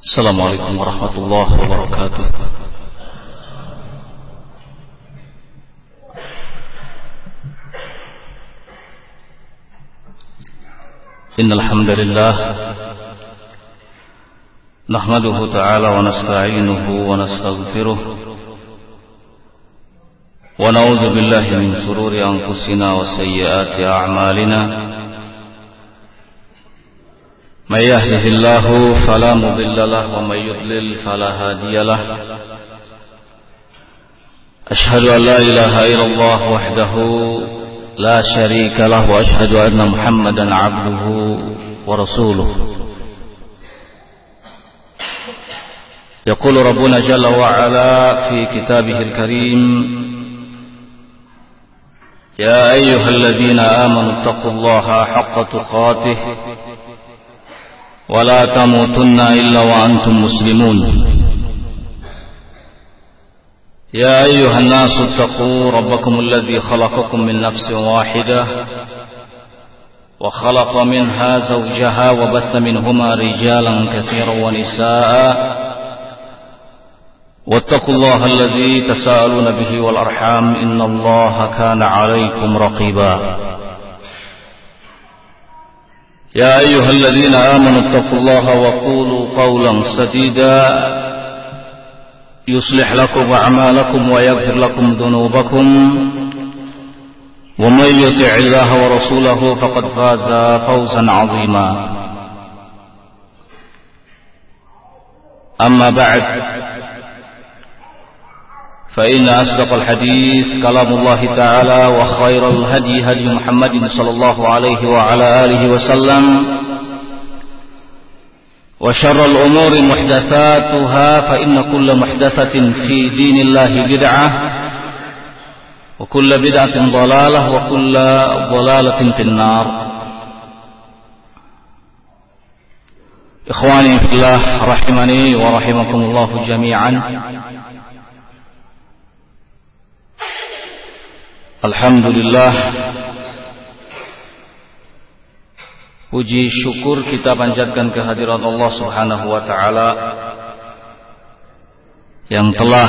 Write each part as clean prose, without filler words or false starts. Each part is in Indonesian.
Assalamualaikum warahmatullahi wabarakatuh. Innal hamdalillah nahmaduhu ta'ala wa nasta'inuhu wa nastaghfiruh wa na'udzu billahi min shururi anfusina wa sayyiati a'malina. من يهده الله فلا مضل له ومن يضلل فلا هادي له أشهد أن لا إله إلا الله وحده لا شريك له وأشهد أن محمدا عبده ورسوله. يقول ربنا جل وعلا في كتابه الكريم يا أيها الذين آمنوا اتقوا الله حق تقاته ولا تموتن إلا وأنتم مسلمون. يا أيها الناس اتقوا ربكم الذي خلقكم من نفس واحدة وخلق منها زوجها وبث منهما رجالا كثيرا ونساء واتقوا الله الذي تساءلون به والأرحام إن الله كان عليكم رقيبا. يا أيها الذين آمنوا اتقوا الله وقولوا قولا سديدا يصلح لكم أعمالكم ويغفر لكم ذنوبكم ومن يطع الله ورسوله فقد فاز فوزا عظيما. أما بعد فإن أصدق الحديث كلام الله تعالى وخير الهدي هدي محمد صلى الله عليه وعلى آله وسلم وشر الأمور محدثاتها فإن كل محدثة في دين الله بدعة وكل بدعة ضلالة وكل ضلالة في النار. إخواني في الله رحمني ورحمكم الله جميعا. Alhamdulillah, puji syukur kita panjatkan kehadirat Allah Subhanahu wa ta'ala yang telah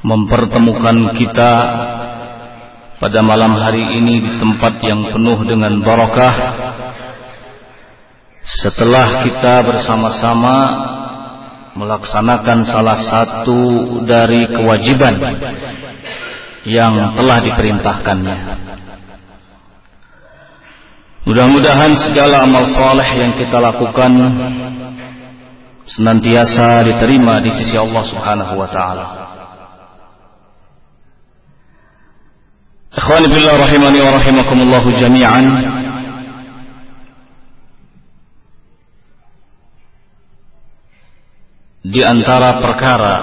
mempertemukan kita pada malam hari ini di tempat yang penuh dengan barakah setelah kita bersama-sama melaksanakan salah satu dari kewajiban yang telah diperintahkannya. Mudah-mudahan segala amal saleh yang kita lakukan senantiasa diterima di sisi Allah Subhanahu wa ta'ala. Ikhwani billah rahimani wa rahimakumullah jami'an. Di antara perkara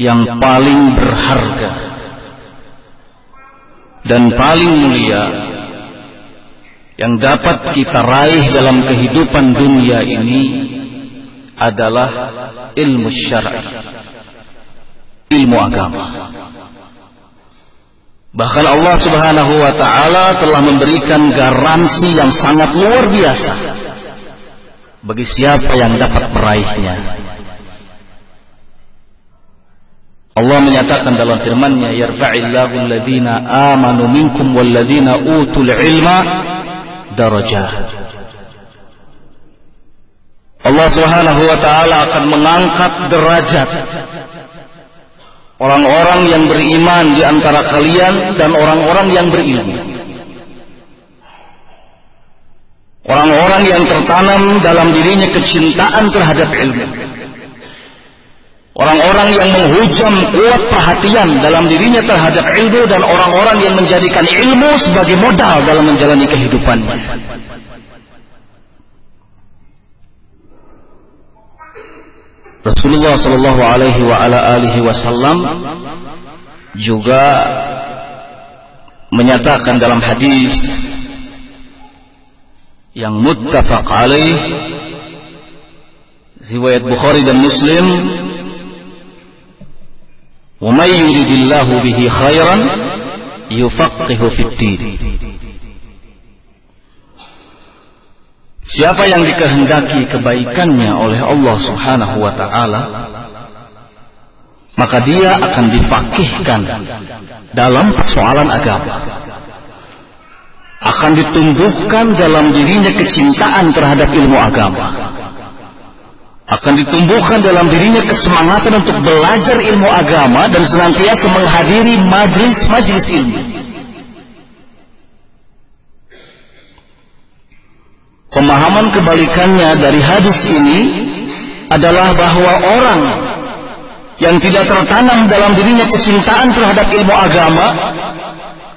yang paling berharga dan paling mulia yang dapat kita raih dalam kehidupan dunia ini adalah ilmu syar'i, ilmu agama. Bahkan Allah Subhanahu wa ta'ala telah memberikan garansi yang sangat luar biasa bagi siapa yang dapat meraihnya. Allah menyatakan dalam firman-Nya, yarfa'illahu alladhina amanu minkum walladhina utul ilma darajat. Allah Subhanahu wa ta'ala akan mengangkat derajat orang-orang yang beriman di antara kalian dan orang-orang yang berilmu. Orang-orang yang tertanam dalam dirinya kecintaan terhadap ilmu. Orang-orang yang menghujam kuat perhatian dalam dirinya terhadap ilmu dan orang-orang yang menjadikan ilmu sebagai modal dalam menjalani kehidupannya. Rasulullah sallallahu alaihi wa ala alihi wasallam juga menyatakan dalam hadis yang muttafaq alaih riwayat Bukhari dan Muslim, wa may yuridillahu bihi khairan yufaqihu fid din. Siapa yang dikehendaki kebaikannya oleh Allah Subhanahu wa ta'ala, maka dia akan difaqihkan dalam persoalan agama, akan ditumbuhkan dalam dirinya kecintaan terhadap ilmu agama, akan ditumbuhkan dalam dirinya kesemangatan untuk belajar ilmu agama dan senantiasa menghadiri majlis-majlis ilmu. Pemahaman kebalikannya dari hadis ini adalah bahwa orang yang tidak tertanam dalam dirinya kecintaan terhadap ilmu agama,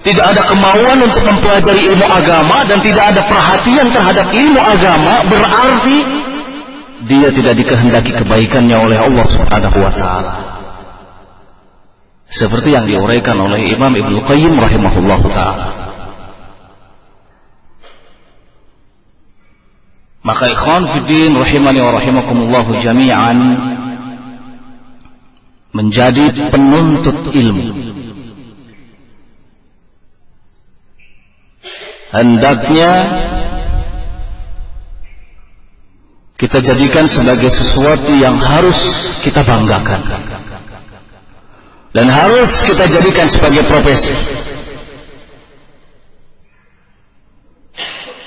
tidak ada kemauan untuk mempelajari ilmu agama, dan tidak ada perhatian terhadap ilmu agama, berarti dia tidak dikehendaki kebaikannya oleh Allah Subhanahu wa ta'ala. Seperti yang diuraikan oleh Imam Ibnu Qayyim rahimahullahu ta'ala. Maka ikhwan fiddin rahimani wa rahimakumullahu jami'an, menjadi penuntut ilmu hendaknya kita jadikan sebagai sesuatu yang harus kita banggakan dan harus kita jadikan sebagai profesi.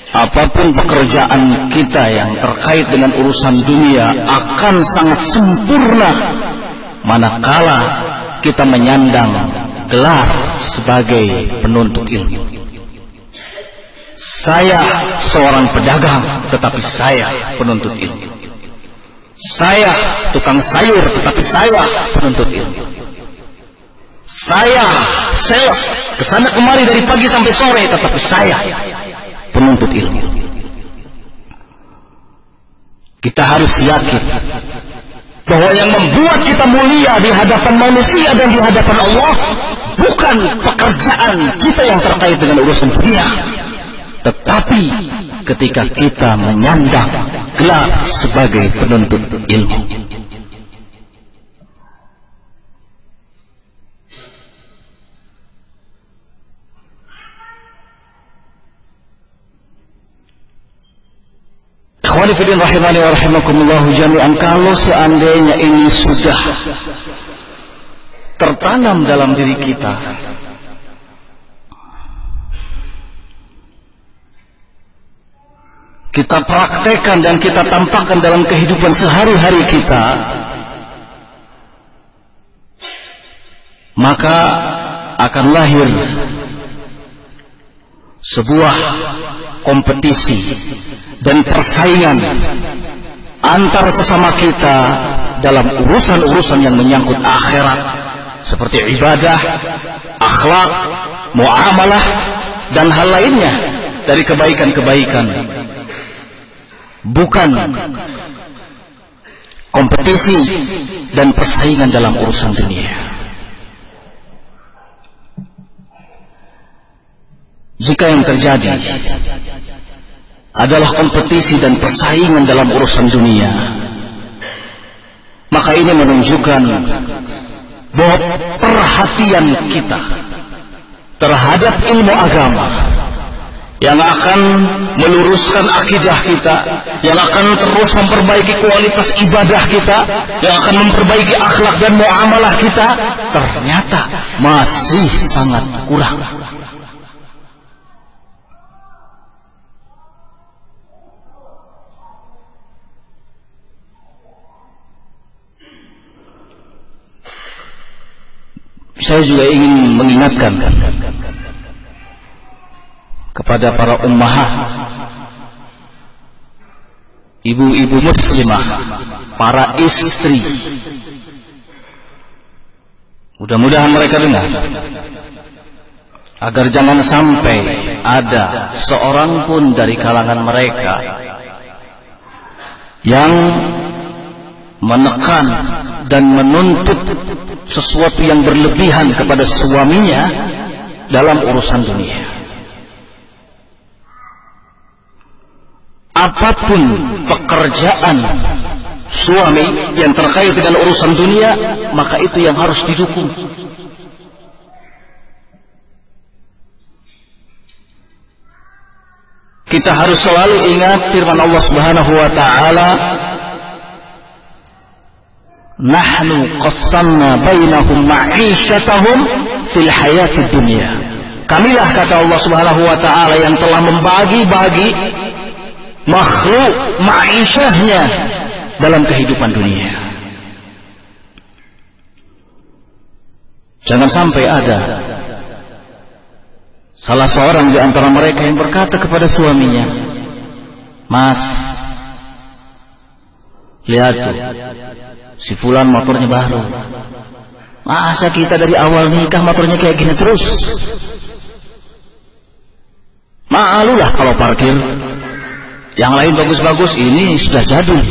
Apapun pekerjaan kita yang terkait dengan urusan dunia akan sangat sempurna manakala kita menyandang gelar sebagai penuntut ilmu. Saya seorang pedagang, tetapi saya penuntut ilmu. Saya tukang sayur, tetapi saya penuntut ilmu. Saya sales kesana kemari dari pagi sampai sore, tetapi saya penuntut ilmu. Kita harus yakin bahwa yang membuat kita mulia di hadapan manusia dan di hadapan Allah bukan pekerjaan kita yang terkait dengan urusan dunia, tetapi ketika kita menyandang gelar sebagai penuntut ilmu. Ikhwani fillah rahimani wa rahimakumullahu jami'an, kalau seandainya ini sudah tertanam dalam diri kita, kita praktekkan dan kita tampakkan dalam kehidupan sehari-hari kita, maka akan lahir sebuah kompetisi dan persaingan antar sesama kita dalam urusan-urusan yang menyangkut akhirat, seperti ibadah, akhlak, muamalah, dan hal lainnya dari kebaikan-kebaikan. Bukan kompetisi dan persaingan dalam urusan dunia. Jika yang terjadi adalah kompetisi dan persaingan dalam urusan dunia, maka ini menunjukkan bahwa perhatian kita terhadap ilmu agama yang akan meluruskan akidah kita, yang akan terus memperbaiki kualitas ibadah kita, yang akan memperbaiki akhlak dan muamalah kita, ternyata masih sangat kurang. Saya juga ingin mengingatkan kepada para ummahat, ibu-ibu muslimah, para istri. Mudah-mudahan mereka dengar, agar jangan sampai ada seorang pun dari kalangan mereka yang menekan dan menuntut sesuatu yang berlebihan kepada suaminya dalam urusan dunia. Apapun pekerjaan suami yang terkait dengan urusan dunia, maka itu yang harus didukung. kita harus selalu ingat firman Allah Subhanahu wa taala, nahnu qassamna bainahum ma'isyatahum fil hayatid dunya. Kamilah, kata Allah Subhanahu wa taala, yang telah membagi-bagi makhluk ma'isyahnya dalam kehidupan dunia. Jangan sampai ada salah seorang di antara mereka yang berkata kepada suaminya, "Mas, lihat tuh, si fulan motornya baru. Masa kita dari awal nikah motornya kayak gini terus? Malulah kalau parkir. Yang lain bagus-bagus, ini sudah jadul."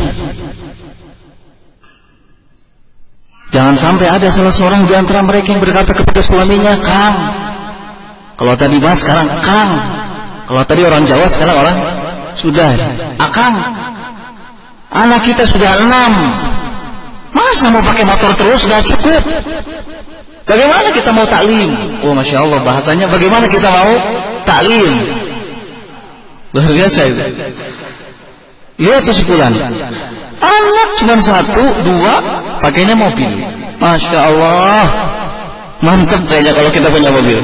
Jangan sampai ada salah seorang di antara mereka yang berkata kepada suaminya, "Kang." Kalau tadi Mas, sekarang Kang. Kalau tadi orang Jawa, sekarang orang sudah Akang. Anak kita sudah 6. Masa mau pakai motor terus? Gak cukup. Bagaimana kita mau taklim? Oh, Masya Allah, bahasanya bagaimana kita mau taklim? Luar biasa itu. Lihat tuh sepulan. Anak cuma 1, 2, pakainya mobil. Masya Allah, mantap kayaknya kalau kita punya mobil.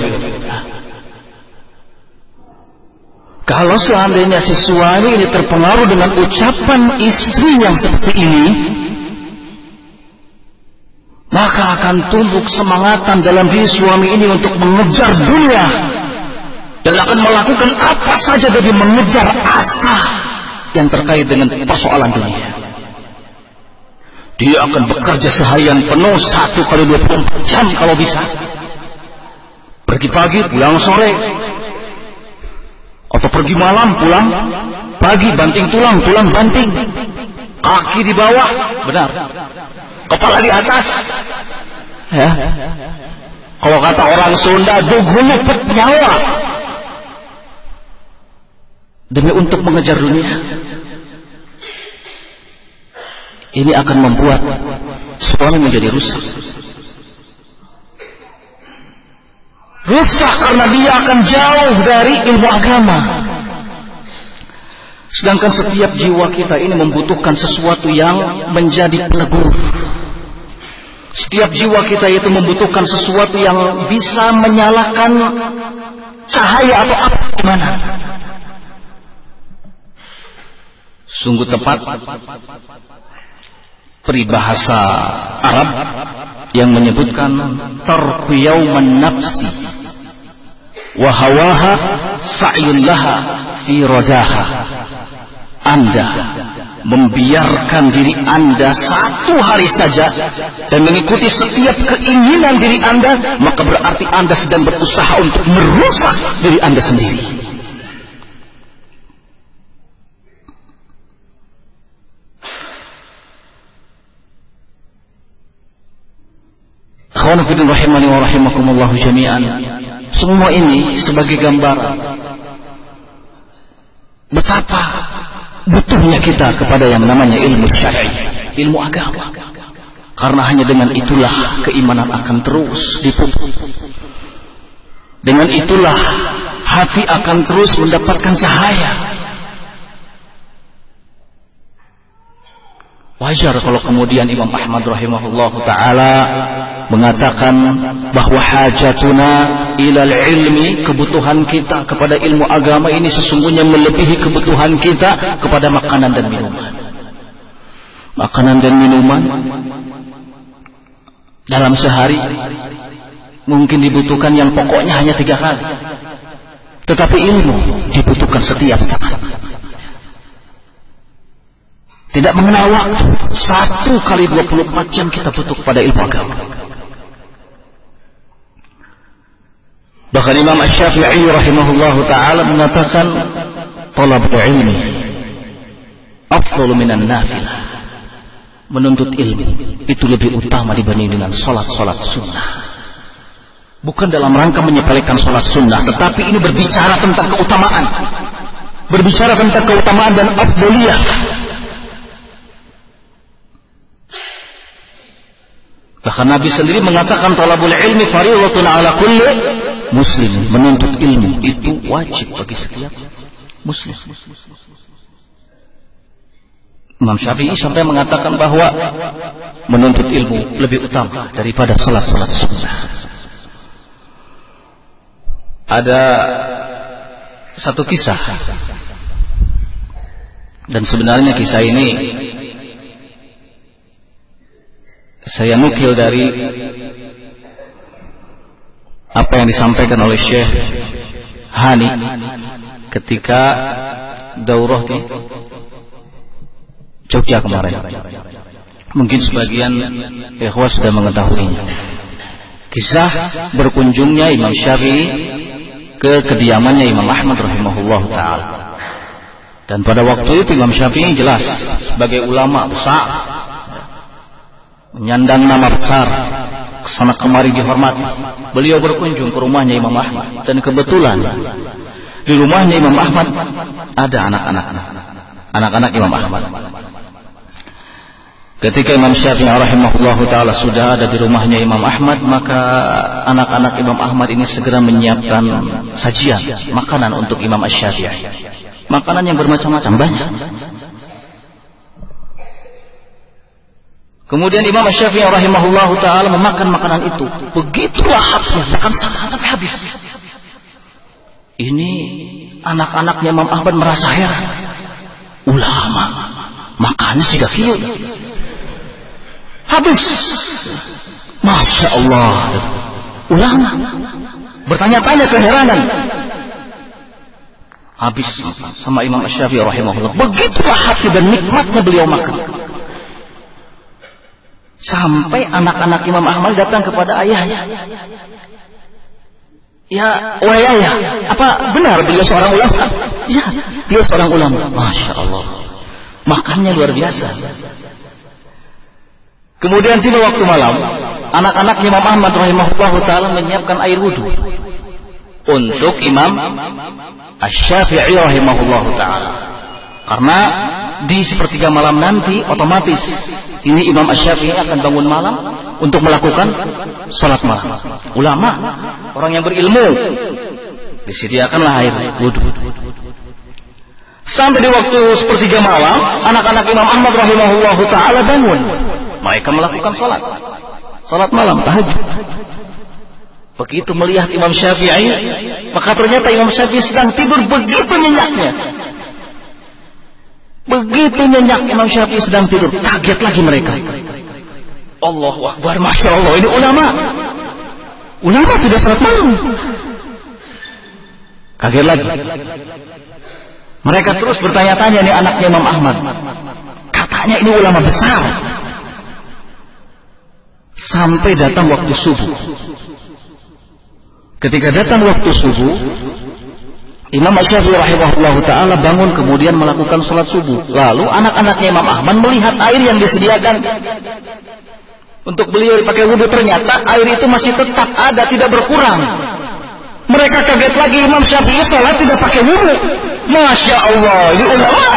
Kalau seandainya si suami ini terpengaruh dengan ucapan istri yang seperti ini, maka akan tumbuh semangatan dalam diri suami ini untuk mengejar dunia, dan akan melakukan apa saja demi mengejar asa yang terkait dengan persoalan dunia. Dia akan bekerja seharian penuh 1 kali 24 jam kalau bisa. Pergi pagi, pulang sore. Atau pergi malam, pulang pagi, banting tulang, tulang banting. Kaki di bawah, benar. Kepala di atas. Ya. Kalau kata orang Sunda, dugulupet nyawa. Demi untuk mengejar dunia. Ini akan membuat suami menjadi rusak. Rusak karena dia akan jauh dari ilmu agama. Sedangkan setiap jiwa kita ini membutuhkan sesuatu yang menjadi pelegur. Setiap jiwa kita itu membutuhkan sesuatu yang bisa menyalakan cahaya atau apa gimana. Sungguh tepat peribahasa Arab yang menyebutkan tarku yauman nafsi wa hawaha sa'yun laha fi rajaha. Anda membiarkan diri Anda 1 hari saja dan mengikuti setiap keinginan diri Anda, maka berarti Anda sedang berusaha untuk merusak diri Anda sendiri. Akhwan fillah rahimani wa rahimakumullah jami'an. Semua ini sebagai gambaran betapa butuhnya kita kepada yang namanya ilmu syar'i, ilmu agama. Karena hanya dengan itulah keimanan akan terus dipupuk. Dengan itulah hati akan terus mendapatkan cahaya. Wajar kalau kemudian Imam Ahmad rahimahullah ta'ala mengatakan bahwa hajatuna ilal ilmi, kebutuhan kita kepada ilmu agama ini sesungguhnya melebihi kebutuhan kita kepada makanan dan minuman. Makanan dan minuman dalam sehari mungkin dibutuhkan yang pokoknya hanya 3 kali, tetapi ilmu dibutuhkan setiap saat. Tidak mengenal waktu. 1 kali 24 jam kita butuh kepada ilmu agama. Bahkan Imam Asy-Syafi'i rahimahullahu ta'ala mengatakan talabul ilmi afdalu minan nafilah. Menuntut ilmu itu lebih utama dibanding dengan salat-salat sunnah. Bukan dalam rangka menyepelekan salat sunnah, tetapi ini berbicara tentang keutamaan. Berbicara tentang keutamaan dan afdaliyah. Bahkan Nabi sendiri mengatakan talabul ilmi fardhatun ala kulli muslim. Menuntut ilmu itu wajib bagi setiap Muslim. Imam Syafi'i sampai mengatakan bahwa menuntut ilmu lebih utama daripada salat-salat sunnah. Ada satu kisah, dan sebenarnya kisah ini saya nukil dari apa yang disampaikan oleh Syekh Hani ketika daurah di Jogja kemarin. Mungkin sebagian ikhwah sudah mengetahuinya. Kisah berkunjungnya Imam Syafi'i ke kediamannya Imam Ahmad rahimahullah ta'ala. Dan pada waktu itu Imam Syafi'i jelas sebagai ulama besar, menyandang nama besar, kesana kemari dihormati. Beliau berkunjung ke rumahnya Imam Ahmad, dan kebetulan di rumahnya Imam Ahmad ada anak-anak Imam Ahmad. Ketika Imam Syafi'i rahimahullah ta'ala sudah ada di rumahnya Imam Ahmad, maka anak-anak Imam Ahmad ini segera menyiapkan sajian makanan untuk Imam Syafi'i. Makanan yang bermacam-macam, banyak. Kemudian Imam Syafi'i rahimahullah ta'ala memakan makanan itu. Begitu lahapnya, makan sampai habis. Ini anak-anaknya Imam Ahmad merasa heran. Ulama makannya sudah kieu habis. Masya Allah. Ulama bertanya-tanya keheranan. Habis sama Imam Syafi'i rahimahullah. Begitulah hati dan nikmatnya beliau makan. Sampai anak-anak Imam Ahmad datang kepada ayahnya. Ya, wahai ayah, apa benar beliau seorang ulama? Ya, beliau seorang ulama. Masya Allah. Makannya luar biasa. Kemudian tiba waktu malam, anak-anak Imam Ahmad rahimahullah ta'ala menyiapkan air wudhu untuk Imam Asy-Syafi'i rahimahullah ta'ala. Karena di sepertiga malam nanti otomatis ini Imam Asy-Syafi'i akan bangun malam untuk melakukan sholat malam. Ulama, orang yang berilmu, disediakanlah air wudhu. Sampai di waktu sepertiga malam, anak-anak Imam Ahmad rahimahullah ta'ala bangun. Mereka melakukan sholat malam, tahajud. Begitu melihat Imam Syafi'i, maka ternyata Imam Syafi'i sedang tidur begitu nyenyaknya. Begitu nyenyak Imam Syafi'i sedang tidur, kaget lagi mereka. Allahu Akbar, Masya Allah, ini ulama. Ulama tidak sholat malam. Kaget lagi. Mereka terus bertanya-tanya nih anaknya Imam Ahmad. Katanya ini ulama besar. Sampai datang waktu subuh. Ketika datang waktu subuh, Imam Syafi'i rahimahullah ta'ala bangun kemudian melakukan sholat subuh. Lalu anak-anaknya Imam Ahmad melihat air yang disediakan untuk beliau dipakai wudhu, ternyata air itu masih tetap ada, tidak berkurang. Mereka kaget lagi, Imam Syafi'i sholat tidak pakai wudhu. Masya Allah, ini ulama.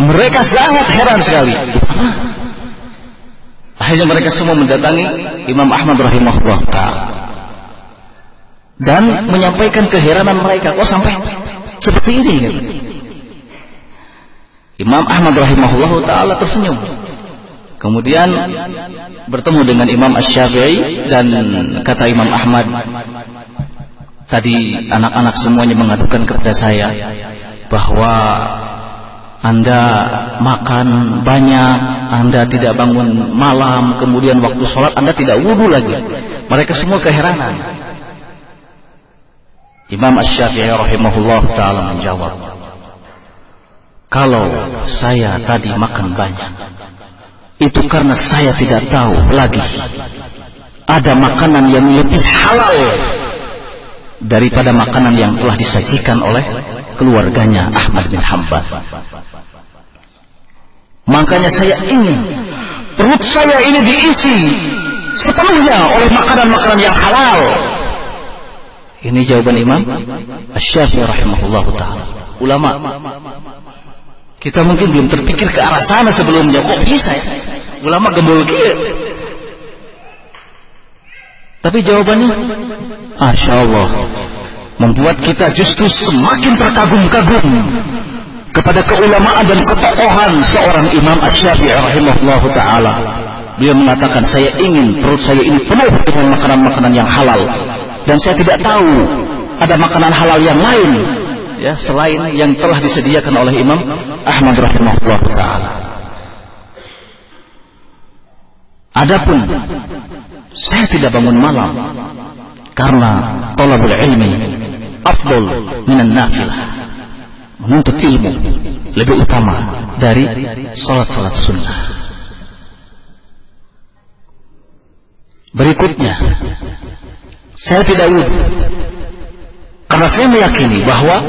Mereka sangat heran sekali. Akhirnya mereka semua mendatangi Imam Ahmad rahimahullah ta'ala dan menyampaikan keheranan mereka. Kok sampai seperti ini? Imam Ahmad rahimahullah ta'ala tersenyum. Kemudian bertemu dengan Imam Asy-Syafi'i dan kata Imam Ahmad, tadi anak-anak semuanya mengadukan kepada saya bahwa Anda makan banyak, Anda tidak bangun malam, kemudian waktu sholat Anda tidak wudhu lagi. Mereka semua keheranan. Imam Asy-Syafi'i rahimahullah ta'ala menjawab, kalau saya tadi makan banyak, itu karena saya tidak tahu lagi ada makanan yang lebih halal daripada makanan yang telah disajikan oleh keluarganya Ahmad bin Hanbal. Makanya saya ingin perut saya ini diisi sepenuhnya oleh makanan-makanan yang halal. Ini jawaban Imam Asy-Syafi'i rahimahullah ta'ala. Ulama, kita mungkin belum terpikir ke arah sana sebelumnya. Kok bisa ya? Ulama gembul kia. Tapi jawabannya Masya Allah, membuat kita justru semakin terkagum-kagum kepada keulamaan dan ketokohan seorang Imam Asy-Syafi'i rahimahullahu ta'ala. Beliau mengatakan, saya ingin perut saya ini penuh dengan makanan-makanan yang halal, dan saya tidak tahu ada makanan halal yang lain ya selain yang telah disediakan oleh Imam Ahmad rahimahullahu ta'ala. Adapun saya tidak bangun malam karena thalabul ilmi afdal minan nafilah. Menuntut ilmu lebih utama dari salat-salat sunnah. Berikutnya, saya tidak wudhu karena saya meyakini bahwa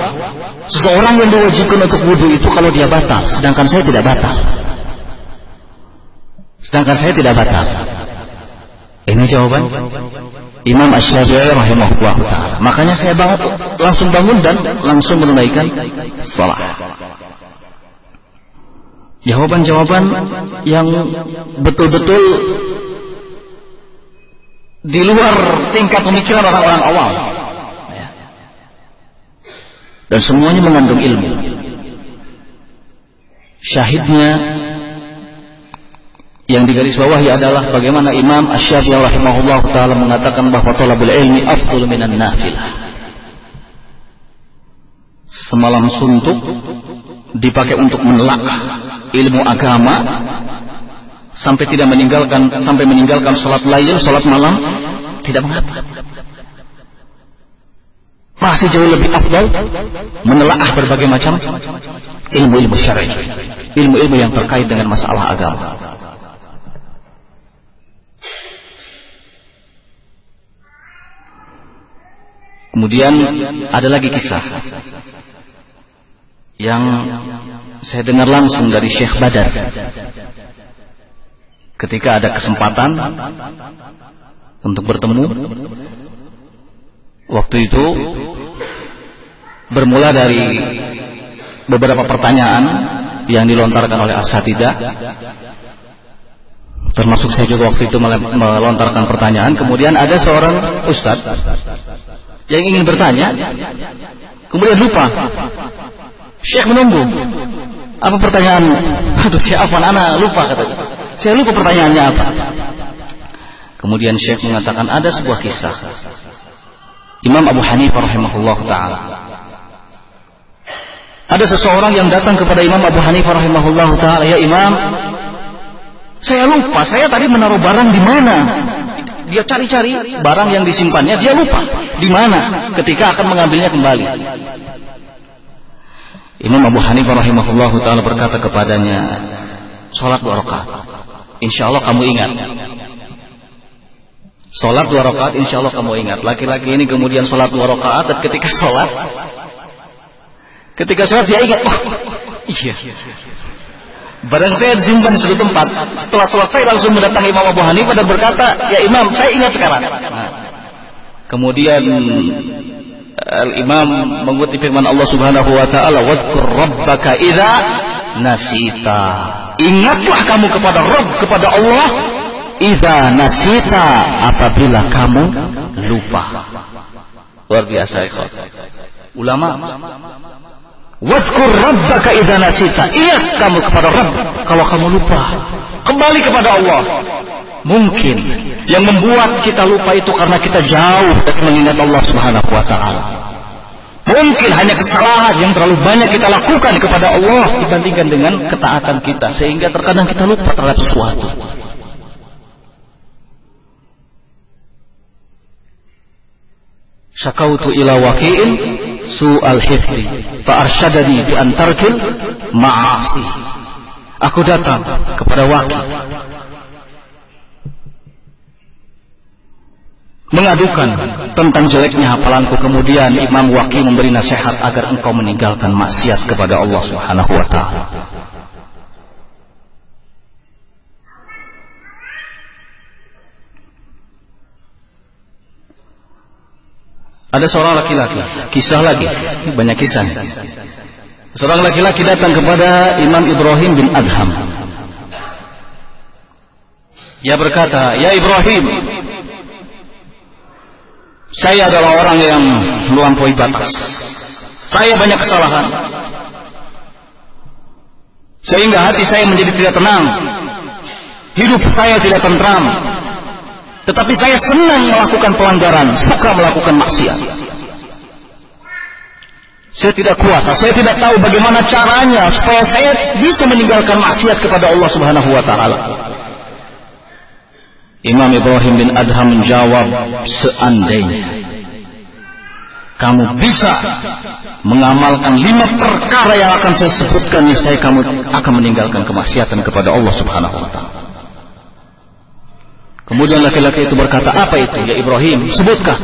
seseorang yang diwajibkan untuk wudhu itu kalau dia batal, sedangkan saya tidak batal. Ini jawaban Imam Asy-Syafi'i rahimahullah ta'ala. Makanya saya langsung bangun dan langsung menunaikan salat. Jawaban-jawaban yang betul-betul di luar tingkat pemikiran orang-orang awam, dan semuanya mengandung ilmu. Syahidnya yang digarisbawahi adalah bagaimana Imam Asy-Syafi'i rahimahullah ta'ala mengatakan bahwa thalabul ilmi afdal minan nafilah. Semalam suntuk dipakai untuk menelaah ilmu agama sampai meninggalkan salat lail, salat malam, tidak mengapa. Masih jauh lebih afdal menelaah berbagai macam ilmu-ilmu syar'i, ilmu-ilmu yang terkait dengan masalah agama. Kemudian ada lagi kisah yang saya dengar langsung dari Syekh Badar ketika ada kesempatan untuk bertemu. Waktu itu bermula dari beberapa pertanyaan yang dilontarkan oleh asatidzah, termasuk saya juga waktu itu melontarkan pertanyaan. Kemudian ada seorang ustadz yang ingin bertanya, kemudian lupa. Syekh menunggu, apa pertanyaanmu? Aduh, siapa anak lupa, katanya. Saya lupa pertanyaannya apa. Kemudian Syekh mengatakan ada sebuah kisah Imam Abu Hanifah rahimahullah ta'ala. Ada seseorang yang datang kepada Imam Abu Hanifah rahimahullah ta'ala, ya Imam, saya lupa, saya tadi menaruh barang di mana. Dia cari-cari barang yang disimpannya, dia lupa di mana ketika akan mengambilnya kembali. Imam Abu Hanifah rahimahullahu taala berkata kepadanya, salat 2 rakaat, insyaallah kamu ingat. Salat 2 rakaat, insyaallah kamu ingat. Laki-laki ini kemudian salat 2 rakaat, dan ketika salat dia ingat, oh iya, barang saya disimpan di suatu tempat. Setelah selesai langsung mendatangi Imam Abu Hanifah dan berkata, ya Imam, saya ingat sekarang. Kemudian Al-Imam mengutip firman Allah Subhanahu wa taala, wadhkur rabbaka idza nasita. Ingatlah kamu kepada Rabb, kepada Allah, idza nasita, apabila kamu lupa. Luar biasa ikhwan. Ulama, wadhkur rabbaka idza nasita, ingat kamu kepada Rabb kalau kamu lupa. Kembali kepada Allah. Mungkin yang membuat kita lupa itu karena kita jauh dari mengingat Allah Subhanahu wa taala. Mungkin hanya kesalahan yang terlalu banyak kita lakukan kepada Allah dibandingkan dengan ketaatan kita, sehingga terkadang kita lupa terhadap sesuatu. Syakautu ila waqi'in su'al hifdi fa arsyadani bi an tarkil ma'asi. Aku datang kepada Waqi' mengadukan tentang jeleknya hafalanku. Kemudian Imam Waqi' memberi nasihat agar engkau meninggalkan maksiat kepada Allah Subhanahu wa taala. Ada seorang laki-laki, kisah lagi, banyak kisah. Seorang laki-laki datang kepada Imam Ibrahim bin Adham. Ia berkata, ya Ibrahim, Saya adalah orang yang melampaui batas. Saya banyak kesalahan, sehingga hati saya menjadi tidak tenang, hidup saya tidak tentram. Tetapi saya senang melakukan pelanggaran, suka melakukan maksiat. Saya tidak kuasa, saya tidak tahu bagaimana caranya supaya saya bisa meninggalkan maksiat kepada Allah Subhanahu wa taala. Imam Ibrahim bin Adham menjawab, seandainya kamu bisa mengamalkan 5 perkara yang akan saya sebutkan, niscaya kamu akan meninggalkan kemaksiatan kepada Allah Subhanahu wa taala. Kemudian laki-laki itu berkata, apa itu ya Ibrahim? Sebutkan.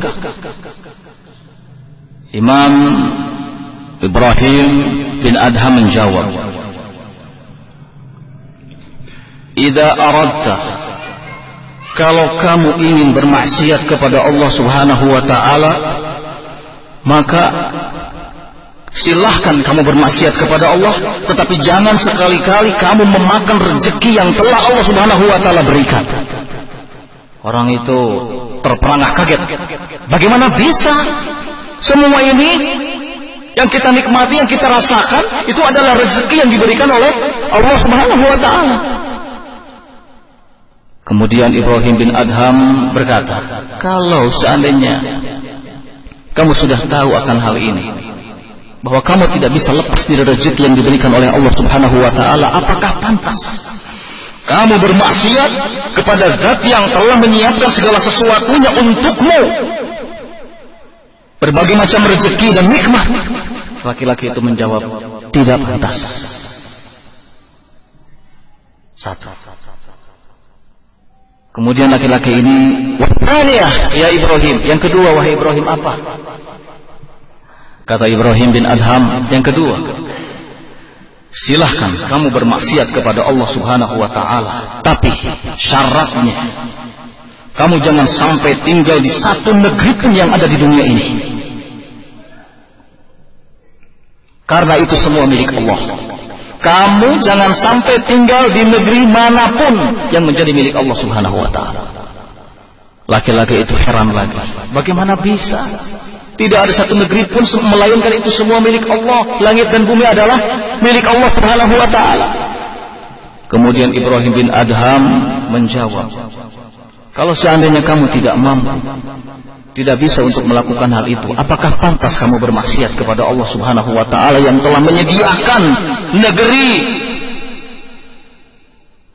Imam Ibrahim bin Adham menjawab, idza aradta, kalau kamu ingin bermaksiat kepada Allah Subhanahu wa taala, maka silahkan kamu bermaksiat kepada Allah, tetapi jangan sekali-kali kamu memakan rezeki yang telah Allah Subhanahu wa taala berikan. Orang itu terperangah kaget. Bagaimana bisa semua ini yang kita nikmati, yang kita rasakan, itu adalah rezeki yang diberikan oleh Allah Subhanahu wa taala. Kemudian Ibrahim bin Adham berkata, kalau seandainya kamu sudah tahu akan hal ini, bahwa kamu tidak bisa lepas dari rezeki yang diberikan oleh Allah Subhanahu wa taala, apakah pantas kamu bermaksiat kepada Zat yang telah menyiapkan segala sesuatunya untukmu, berbagai macam rezeki dan nikmat? Laki-laki itu menjawab, tidak pantas. Satu. Kemudian laki-laki ini, wahaniyah ya Ibrahim, yang kedua wahai Ibrahim, apa? Kata Ibrahim bin Adham, yang kedua, silahkan kamu bermaksiat kepada Allah Subhanahu wa taala, tapi syaratnya kamu jangan sampai tinggal di satu negeri pun yang ada di dunia ini, karena itu semua milik Allah. Kamu jangan sampai tinggal di negeri manapun yang menjadi milik Allah Subhanahu wa taala. Laki-laki itu heran lagi, bagaimana bisa? Tidak ada satu negeri pun melainkan itu semua milik Allah. Langit dan bumi adalah milik Allah Subhanahu wa taala. Kemudian Ibrahim bin Adham menjawab, kalau seandainya kamu tidak mampu, tidak bisa untuk melakukan hal itu, apakah pantas kamu bermaksiat kepada Allah Subhanahu wa taala yang telah menyediakan negeri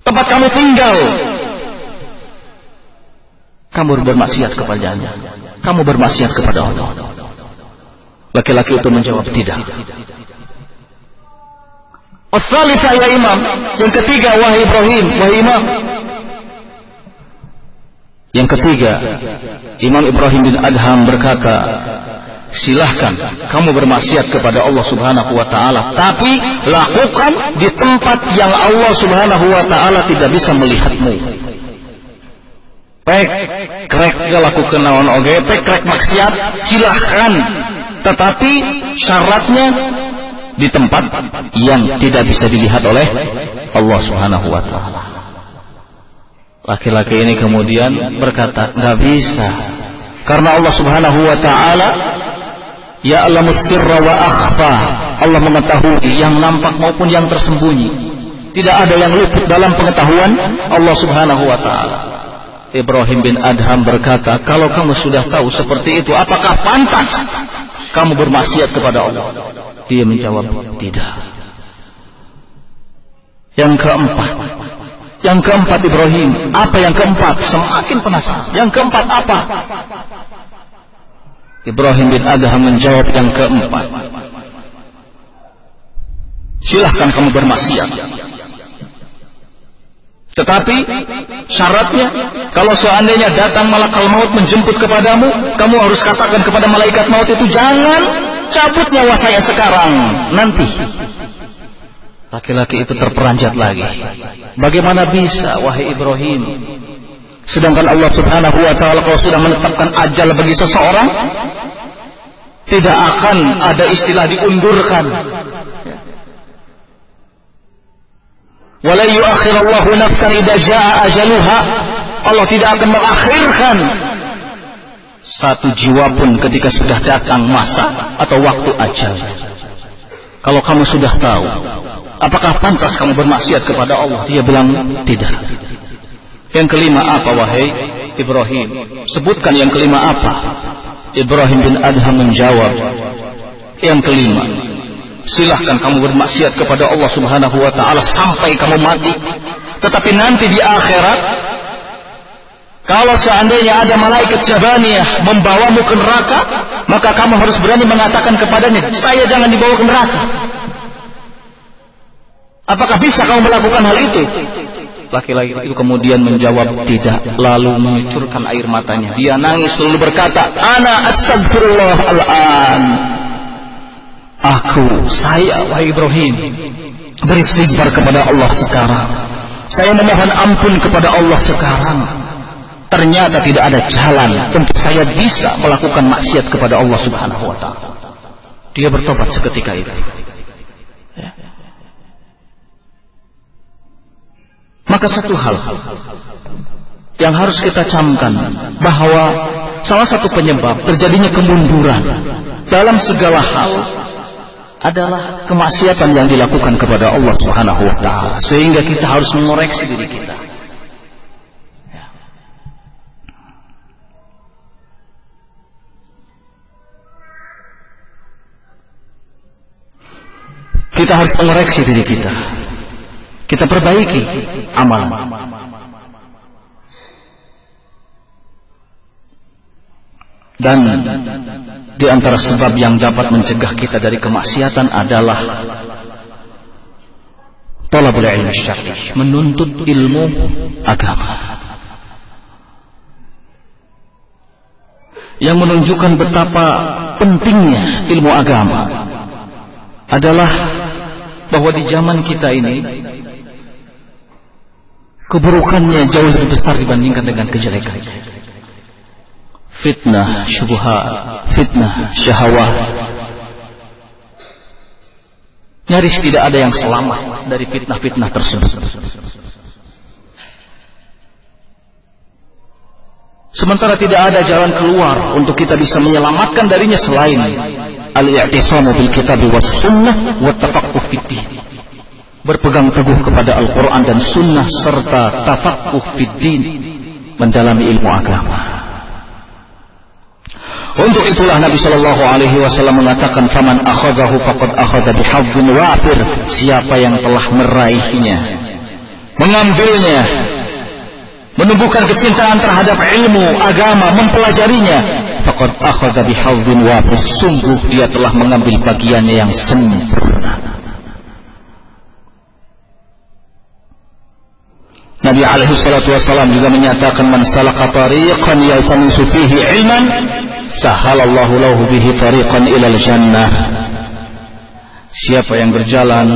tempat kamu tinggal? Kamu bermaksiat kepadanya, kamu bermaksiat kepada Allah. Laki-laki itu menjawab, tidak. As-salisa ya Imam, yang ketiga wahai Ibrahim, wahai Imam. Yang ketiga, Imam Ibrahim bin Adham berkata, silahkan kamu bermaksiat kepada Allah Subhanahu wa taala, tapi lakukan di tempat yang Allah Subhanahu wa taala tidak bisa melihatmu. Pek krek lakukan naon oge, pek krek maksiat silahkan, tetapi syaratnya di tempat yang tidak bisa dilihat oleh Allah Subhanahu wa taala. Laki-laki ini kemudian berkata, nggak bisa, karena Allah Subhanahu wa taala ya'lamus sirra wa akhfa. Allah mengetahui yang nampak maupun yang tersembunyi. Tidak ada yang luput dalam pengetahuan Allah Subhanahu wa taala. Ibrahim bin Adham berkata, kalau kamu sudah tahu seperti itu, apakah pantas kamu bermaksiat kepada Allah? Dia menjawab, tidak. Yang keempat Ibrahim, apa yang keempat? Semakin penasaran. Yang keempat apa? Ibrahim bin Adham menjawab, yang keempat, silahkan kamu bermaksiat, tetapi syaratnya, kalau seandainya datang malakal maut menjemput kepadamu, kamu harus katakan kepada malaikat maut itu, jangan cabut nyawa saya sekarang, nanti. Laki-laki itu terperanjat lagi. Bagaimana bisa wahai Ibrahim? Sedangkan Allah Subhanahu wa taala kalau sudah menetapkan ajal bagi seseorang, tidak akan ada istilah diundurkan. Wala yu'akhirullahu nafsan idza jaa ajaluha. Allah tidak akan mengakhirkan satu jiwa pun ketika sudah datang masa atau waktu ajal. Kalau kamu sudah tahu, apakah pantas kamu bermaksiat kepada Allah? Dia bilang tidak. Yang kelima apa wahai Ibrahim? Sebutkan yang kelima apa? Ibrahim bin Adham menjawab, yang kelima, silahkan kamu bermaksiat kepada Allah Subhanahu wa ta'ala sampai kamu mati. Tetapi nanti di akhirat, kalau seandainya ada malaikat Jabaniyah membawamu ke neraka, maka kamu harus berani mengatakan kepadanya, saya jangan dibawa ke neraka. Apakah bisa kamu melakukan hal itu? Laki-laki itu kemudian menjawab tidak, lalu mengucurkan air matanya. Dia nangis lalu berkata, ana astagfirullah al-an. Saya wahai Ibrahim, beristighfar kepada Allah sekarang. Saya memohon ampun kepada Allah sekarang. Ternyata tidak ada jalan untuk saya bisa melakukan maksiat kepada Allah Subhanahu wa ta'ala. Dia bertobat seketika itu. Maka satu hal yang harus kita camkan, bahwa salah satu penyebab terjadinya kemunduran dalam segala hal adalah kemaksiatan yang dilakukan kepada Allah Subhanahu wa ta'ala. Sehingga kita harus mengoreksi diri kita. Kita harus mengoreksi diri kita. Kita perbaiki amalan. Dan di antara sebab yang dapat mencegah kita dari kemaksiatan adalah talabul ilmi syar'i, menuntut ilmu agama. Yang menunjukkan betapa pentingnya ilmu agama adalah bahwa di zaman kita ini keburukannya jauh lebih besar dibandingkan dengan kejelekannya. Fitnah syubhat, fitnah syahwat, nyaris tidak ada yang selamat dari fitnah-fitnah tersebut. Sementara tidak ada jalan keluar untuk kita bisa menyelamatkan darinya selain al-i'tisamu bil kitabi was sunnah wa tafaqquh fid din. Berpegang teguh kepada Al-Quran dan Sunnah serta tafaqquh fid din, mendalami ilmu agama. Untuk itulah Nabi Shallallahu Alaihi Wasallam mengatakan, "Faman akhadahu faqad akhadha bihadzin wafir." Siapa yang telah meraihnya, mengambilnya, menumbuhkan kecintaan terhadap ilmu agama, mempelajarinya, faqad akhadha bihadzin wafir. Sungguh dia telah mengambil bagiannya yang sempurna. Nabi alaihi salatu wasallam juga menyatakan, "Man salaka tariqan yaltamisu fihi ilman, sahalallahu lahu bihi tariqan ilal jannah." Siapa yang berjalan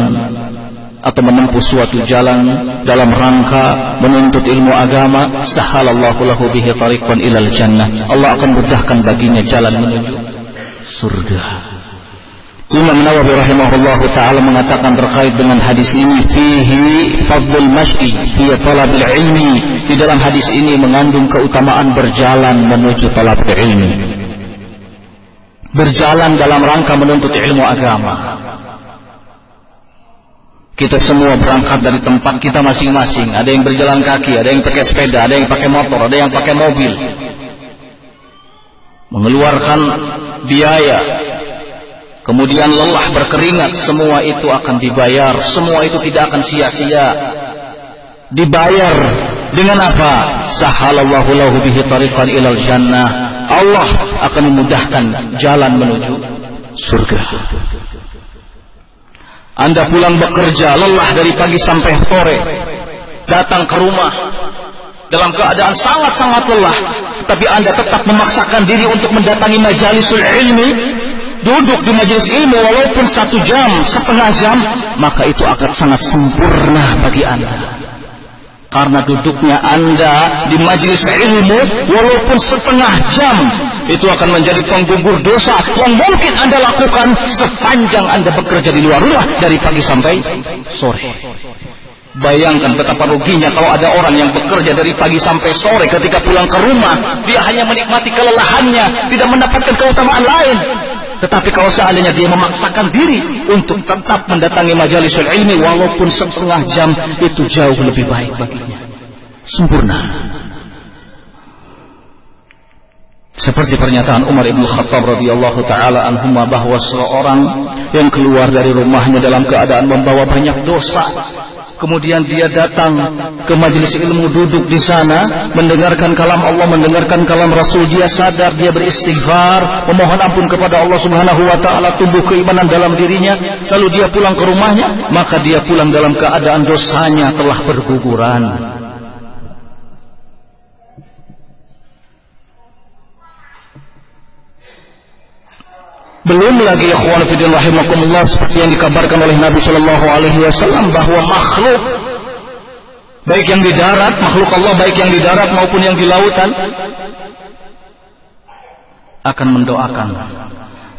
atau menempuh suatu jalan dalam rangka menuntut ilmu agama, sahalallahu lahu bihi tariqan ilal jannah, Allah akan mudahkan baginya jalan menuju surga. Imam Nawawi rahimahullahu ta'ala mengatakan terkait dengan hadis ini, fihi fadlul masyi fi talabil ilmi. Di dalam hadis ini mengandung keutamaan berjalan menuju talabul ilmi, berjalan dalam rangka menuntut ilmu agama. Kita semua berangkat dari tempat kita masing-masing. Ada yang berjalan kaki, ada yang pakai sepeda, ada yang pakai motor, ada yang pakai mobil, mengeluarkan biaya, kemudian lelah berkeringat. Semua itu akan dibayar, semua itu tidak akan sia-sia. Dibayar dengan apa? Sahalallahu lahu bihi tariqan ilal jannah. Allah akan memudahkan jalan menuju surga. Anda pulang bekerja, lelah dari pagi sampai sore, datang ke rumah dalam keadaan sangat-sangat lelah, tapi Anda tetap memaksakan diri untuk mendatangi majalisul ilmi, duduk di majelis ilmu walaupun 1 jam, setengah jam, maka itu akan sangat sempurna bagi Anda. Karena duduknya Anda di majelis ilmu walaupun setengah jam, itu akan menjadi penggugur dosa yang mungkin Anda lakukan sepanjang Anda bekerja di luar rumah dari pagi sampai sore. Bayangkan betapa ruginya kalau ada orang yang bekerja dari pagi sampai sore, ketika pulang ke rumah dia hanya menikmati kelelahannya, tidak mendapatkan keutamaan lain. Tetapi kalau seandainya dia memaksakan diri untuk tetap mendatangi majalisul ilmi walaupun setengah jam, itu jauh lebih baik baginya. Sempurna. Seperti pernyataan Umar ibn Khattab radhiyallahu taala anhuma, bahwa seorang yang keluar dari rumahnya dalam keadaan membawa banyak dosa, kemudian dia datang ke majelis ilmu, duduk di sana, mendengarkan kalam Allah, mendengarkan kalam Rasul, dia sadar, dia beristighfar, memohon ampun kepada Allah Subhanahu wa taala, tumbuh keimanan dalam dirinya, lalu dia pulang ke rumahnya, maka dia pulang dalam keadaan dosanya telah berguguran. Belum lagi ikhwan fillah rahimakumullah, seperti yang dikabarkan oleh Nabi sallallahu alaihi wasallam, bahwa makhluk baik yang di darat, makhluk Allah baik yang di darat maupun yang di lautan akan mendoakan,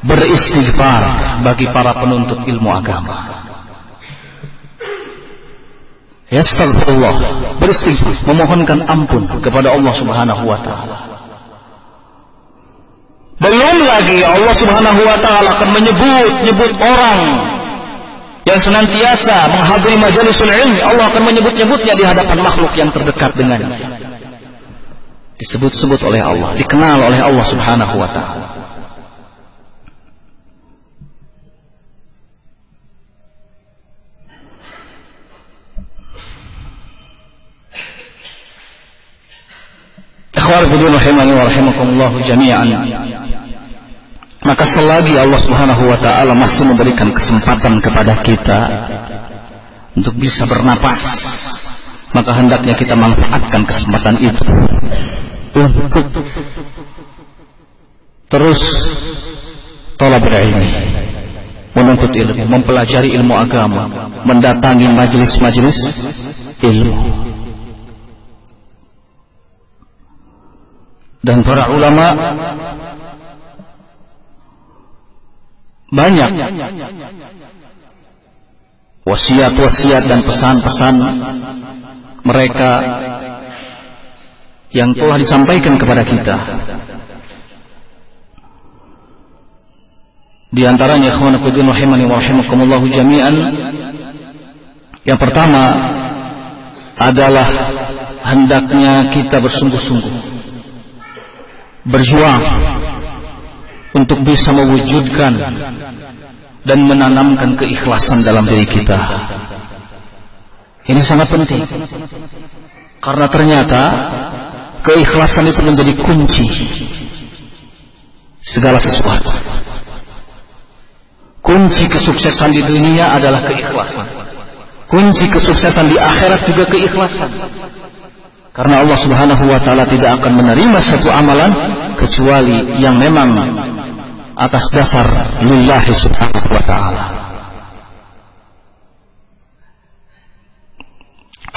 beristighfar bagi para penuntut ilmu agama. Yastaghfirullah, beristighfar, memohonkan ampun kepada Allah Subhanahu wa taala. Belum lagi Allah Subhanahu wa taala akan menyebut orang yang senantiasa menghadiri majalisul ilmi. Allah akan menyebut-nyebutnya di hadapan makhluk yang terdekat dengannya. Disebut-sebut oleh Allah, dikenal oleh Allah Subhanahu wa taala. Ikhwan fillah rahimani wa rahimakumullah jami'an. Maka selagi Allah Subhanahu wa taala masih memberikan kesempatan kepada kita untuk bisa bernapas, maka hendaknya kita manfaatkan kesempatan itu untuk terus thalabul ilmi, menuntut ilmu, mempelajari ilmu agama, mendatangi majelis-majelis ilmu. Dan para ulama banyak wasiat-wasiat dan pesan-pesan mereka yang telah disampaikan kepada kita. Di antaranya ikhwan fillah rahimani wa rahimakumullah jami'an, yang pertama adalah hendaknya kita bersungguh-sungguh berjuang untuk bisa mewujudkan dan menanamkan keikhlasan dalam diri kita. Ini sangat penting, karena ternyata keikhlasan itu menjadi kunci segala sesuatu. Kunci kesuksesan di dunia adalah keikhlasan. Kunci kesuksesan di akhirat juga keikhlasan. Karena Allah Subhanahu wa taala tidak akan menerima satu amalan kecuali yang memang atas dasar lillahi subhanahu wa ta'ala.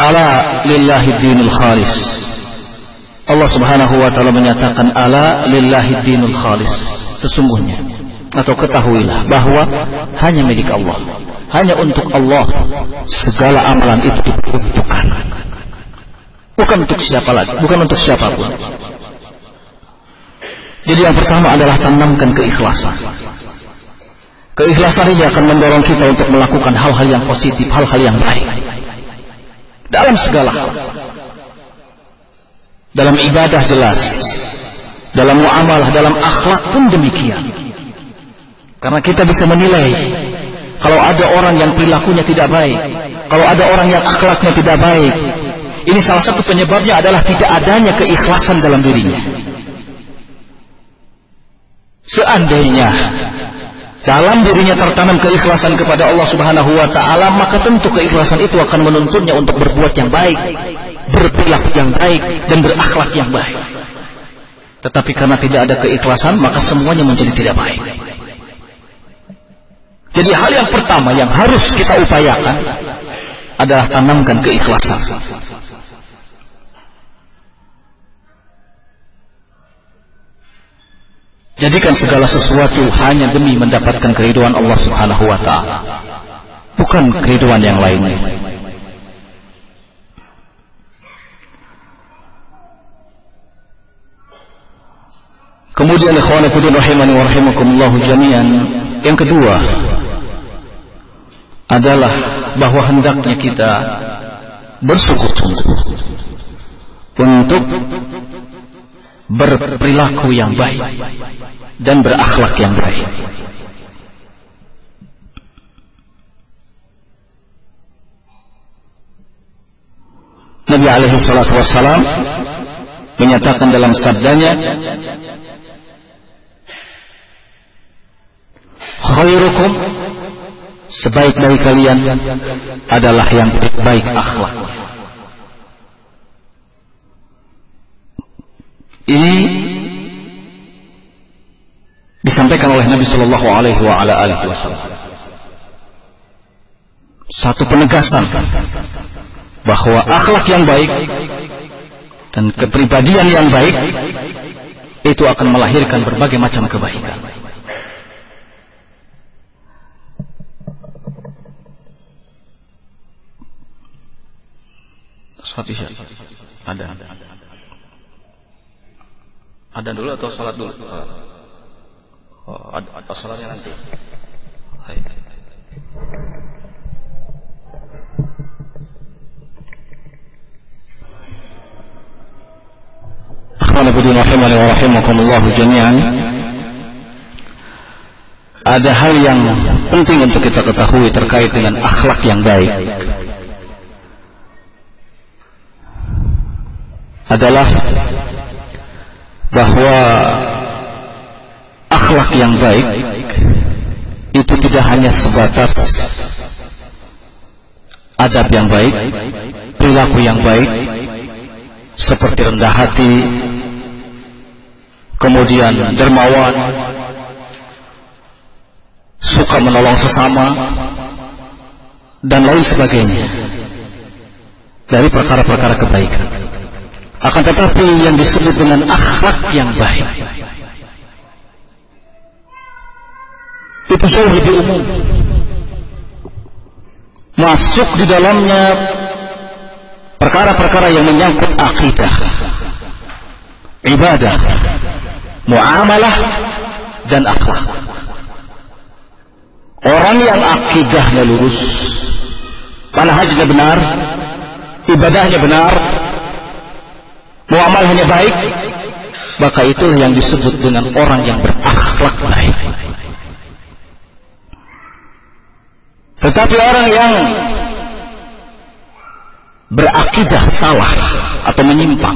Ala lillahi dinul khalis. Allah Subhanahu wa ta'ala menyatakan ala lillahi dinul khalis. Sesungguhnya, atau ketahuilah bahwa hanya milik Allah, hanya untuk Allah segala amalan itu diperuntukkan, bukan untuk siapa lagi, bukan untuk siapapun. Jadi yang pertama adalah tanamkan keikhlasan. Keikhlasan ini akan mendorong kita untuk melakukan hal-hal yang positif, hal-hal yang baik dalam segala hal. Dalam ibadah jelas, dalam muamalah, dalam akhlak pun demikian. Karena kita bisa menilai kalau ada orang yang perilakunya tidak baik, kalau ada orang yang akhlaknya tidak baik, ini salah satu penyebabnya adalah tidak adanya keikhlasan dalam dirinya. Seandainya dalam dirinya tertanam keikhlasan kepada Allah Subhanahu wa ta'ala, maka tentu keikhlasan itu akan menuntunnya untuk berbuat yang baik, berperilaku yang baik, dan berakhlak yang baik. Tetapi karena tidak ada keikhlasan, maka semuanya menjadi tidak baik. Jadi hal yang pertama yang harus kita upayakan adalah tanamkan keikhlasan. Jadikan segala sesuatu hanya demi mendapatkan keridhaan Allah Subhanahu wa ta'ala, bukan keridhaan yang lainnya. Kemudian ikhwan fillah rahimani wa rahimakumullah jami'an, yang kedua adalah bahwa hendaknya kita bersungguh-sungguh untuk berperilaku yang baik dan berakhlak yang baik. Nabi alaihi salatu wassalam menyatakan dalam sabdanya, khairukum, sebaik-baik kalian adalah yang baik akhlak. Ini disampaikan oleh Nabi Shallallahu Alaihi Wasallam. Satu penegasan bahwa akhlak yang baik dan kepribadian yang baik itu akan melahirkan berbagai macam kebaikan. Ada dulu atau salat dulu? Atau salatnya nanti? Hai. Ada hal yang penting untuk kita ketahui terkait dengan akhlak yang baik. Adalah bahwa akhlak yang baik itu tidak hanya sebatas adab yang baik, perilaku yang baik seperti rendah hati, kemudian dermawan, suka menolong sesama, dan lain sebagainya dari perkara-perkara kebaikan. Akan tetapi yang disebut dengan akhlak yang baik itu jauh lebih umum, masuk di dalamnya perkara-perkara yang menyangkut akidah, ibadah, muamalah, dan akhlak. Orang yang akidahnya lurus, manhajnya benar, ibadahnya benar, muamalahnya baik, maka itulah yang disebut dengan orang yang berakhlak baik. Tetapi orang yang berakidah salah atau menyimpang,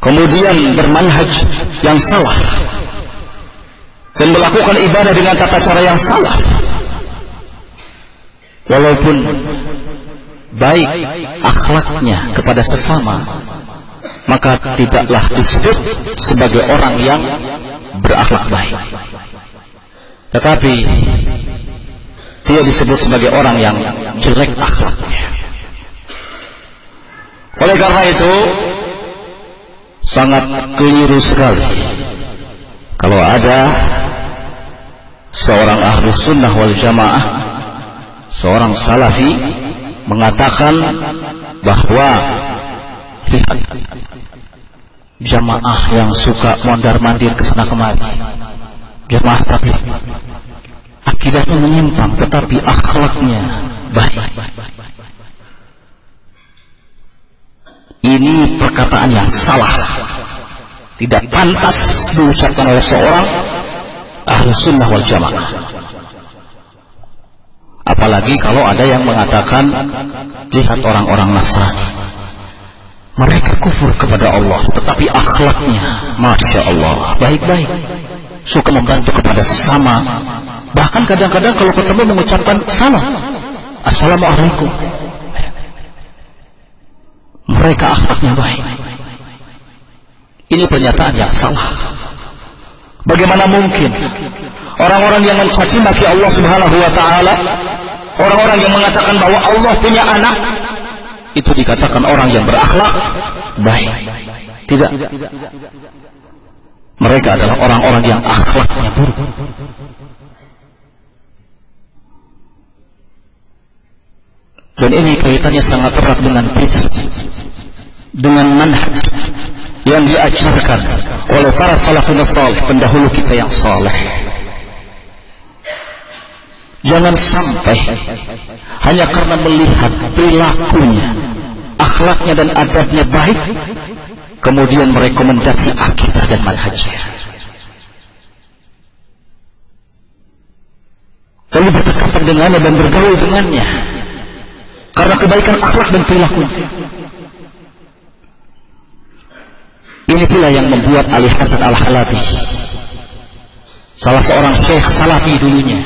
kemudian bermanhaj yang salah dan melakukan ibadah dengan tata cara yang salah, walaupun baik akhlaknya kepada sesama, maka tidaklah disebut sebagai orang yang berakhlak baik, tetapi dia disebut sebagai orang yang jelek akhlaknya. Oleh karena itu sangat keliru sekali kalau ada seorang ahlus sunnah wal jamaah, seorang salafi mengatakan bahwa lihat jamaah yang suka mondar-mandir ke sana kemari, jamaah tapi akidahnya menyimpang tetapi akhlaknya baik. Ini perkataan yang salah, tidak pantas diucapkan oleh seorang ahlus sunnah wal jamaah. Apalagi kalau ada yang mengatakan, lihat orang-orang Nasrani, mereka kufur kepada Allah tetapi akhlaknya Masya Allah baik-baik, suka membantu kepada sesama, bahkan kadang-kadang kalau ketemu mengucapkan salam, Assalamualaikum. Mereka akhlaknya baik. Ini pernyataan yang salah. Bagaimana mungkin orang-orang yang mencaci maki Allah Subhanahu wa taala, orang-orang yang mengatakan bahwa Allah punya anak, itu dikatakan orang yang berakhlak baik? Tidak. Mereka adalah orang-orang yang akhlaknya buruk. Dan ini kaitannya sangat erat dengan prinsip dengan manhaj yang diajarkan oleh para salafun salih, pendahulu kita yang saleh. Jangan sampai hanya karena melihat perilakunya, akhlaknya dan adabnya baik, kemudian merekomendasi akidah dan manhajnya. Lalu berdekatan dengannya dan bergaul dengannya karena kebaikan akhlak dan perilakunya. Ini pula yang membuat Ali Hasan Al-Halabi, salah seorang syekh salafi dulunya,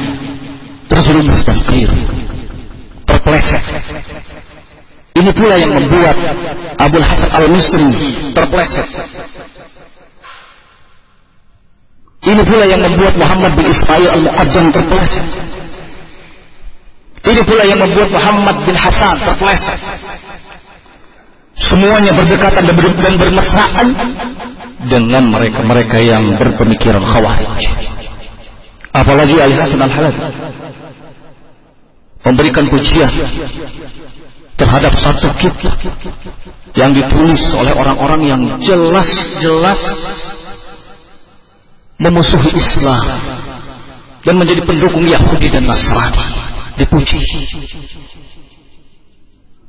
terjerumus dan keliru, terpeleset. Ini pula yang membuat Abul Hasan Al-Misri terpeleset. Ini pula yang membuat Muhammad bin Ismail Al-Muqaddam terpeleset. Ini pula yang membuat Muhammad bin Hasan terpeleset. Semuanya berdekatan dan bermesraan dengan mereka-mereka yang berpemikiran khawarij. Apalagi Ali Hasan Al-Halabi memberikan pujian terhadap satu kitab yang ditulis oleh orang-orang yang jelas-jelas memusuhi Islam dan menjadi pendukung Yahudi dan Nasrani. Dipuji.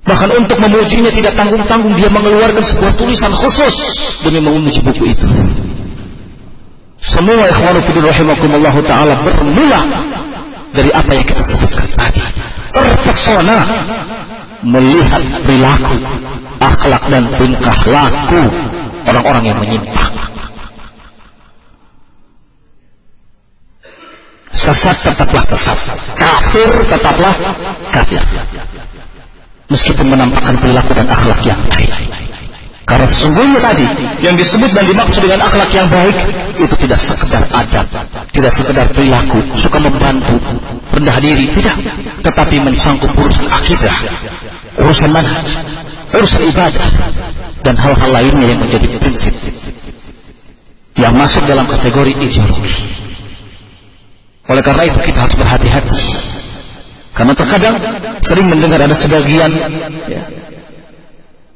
Bahkan untuk memujinya tidak tanggung-tanggung, dia mengeluarkan sebuah tulisan khusus demi memuji buku itu. Semua ikhwanu fillah rahimakumullah taala bermula dari apa yang kita sebutkan tadi. Terpesona melihat perilaku, akhlak dan tingkah laku orang-orang yang menyimpang. Sesat tetaplah sesat, kafir tetaplah kafir, meskipun menampakkan perilaku dan akhlak yang baik. Karena sesungguhnya tadi yang disebut dan dimaksud dengan akhlak yang baik itu tidak sekedar adab, tidak sekedar perilaku, suka membantu, rendah diri, tidak, tetapi mencangkup urusan akidah, urusan manhaj, urusan ibadah, dan hal-hal lainnya yang menjadi prinsip yang masuk dalam kategori ideologi. Oleh karena itu kita harus berhati-hati, karena terkadang sering mendengar ada sebagian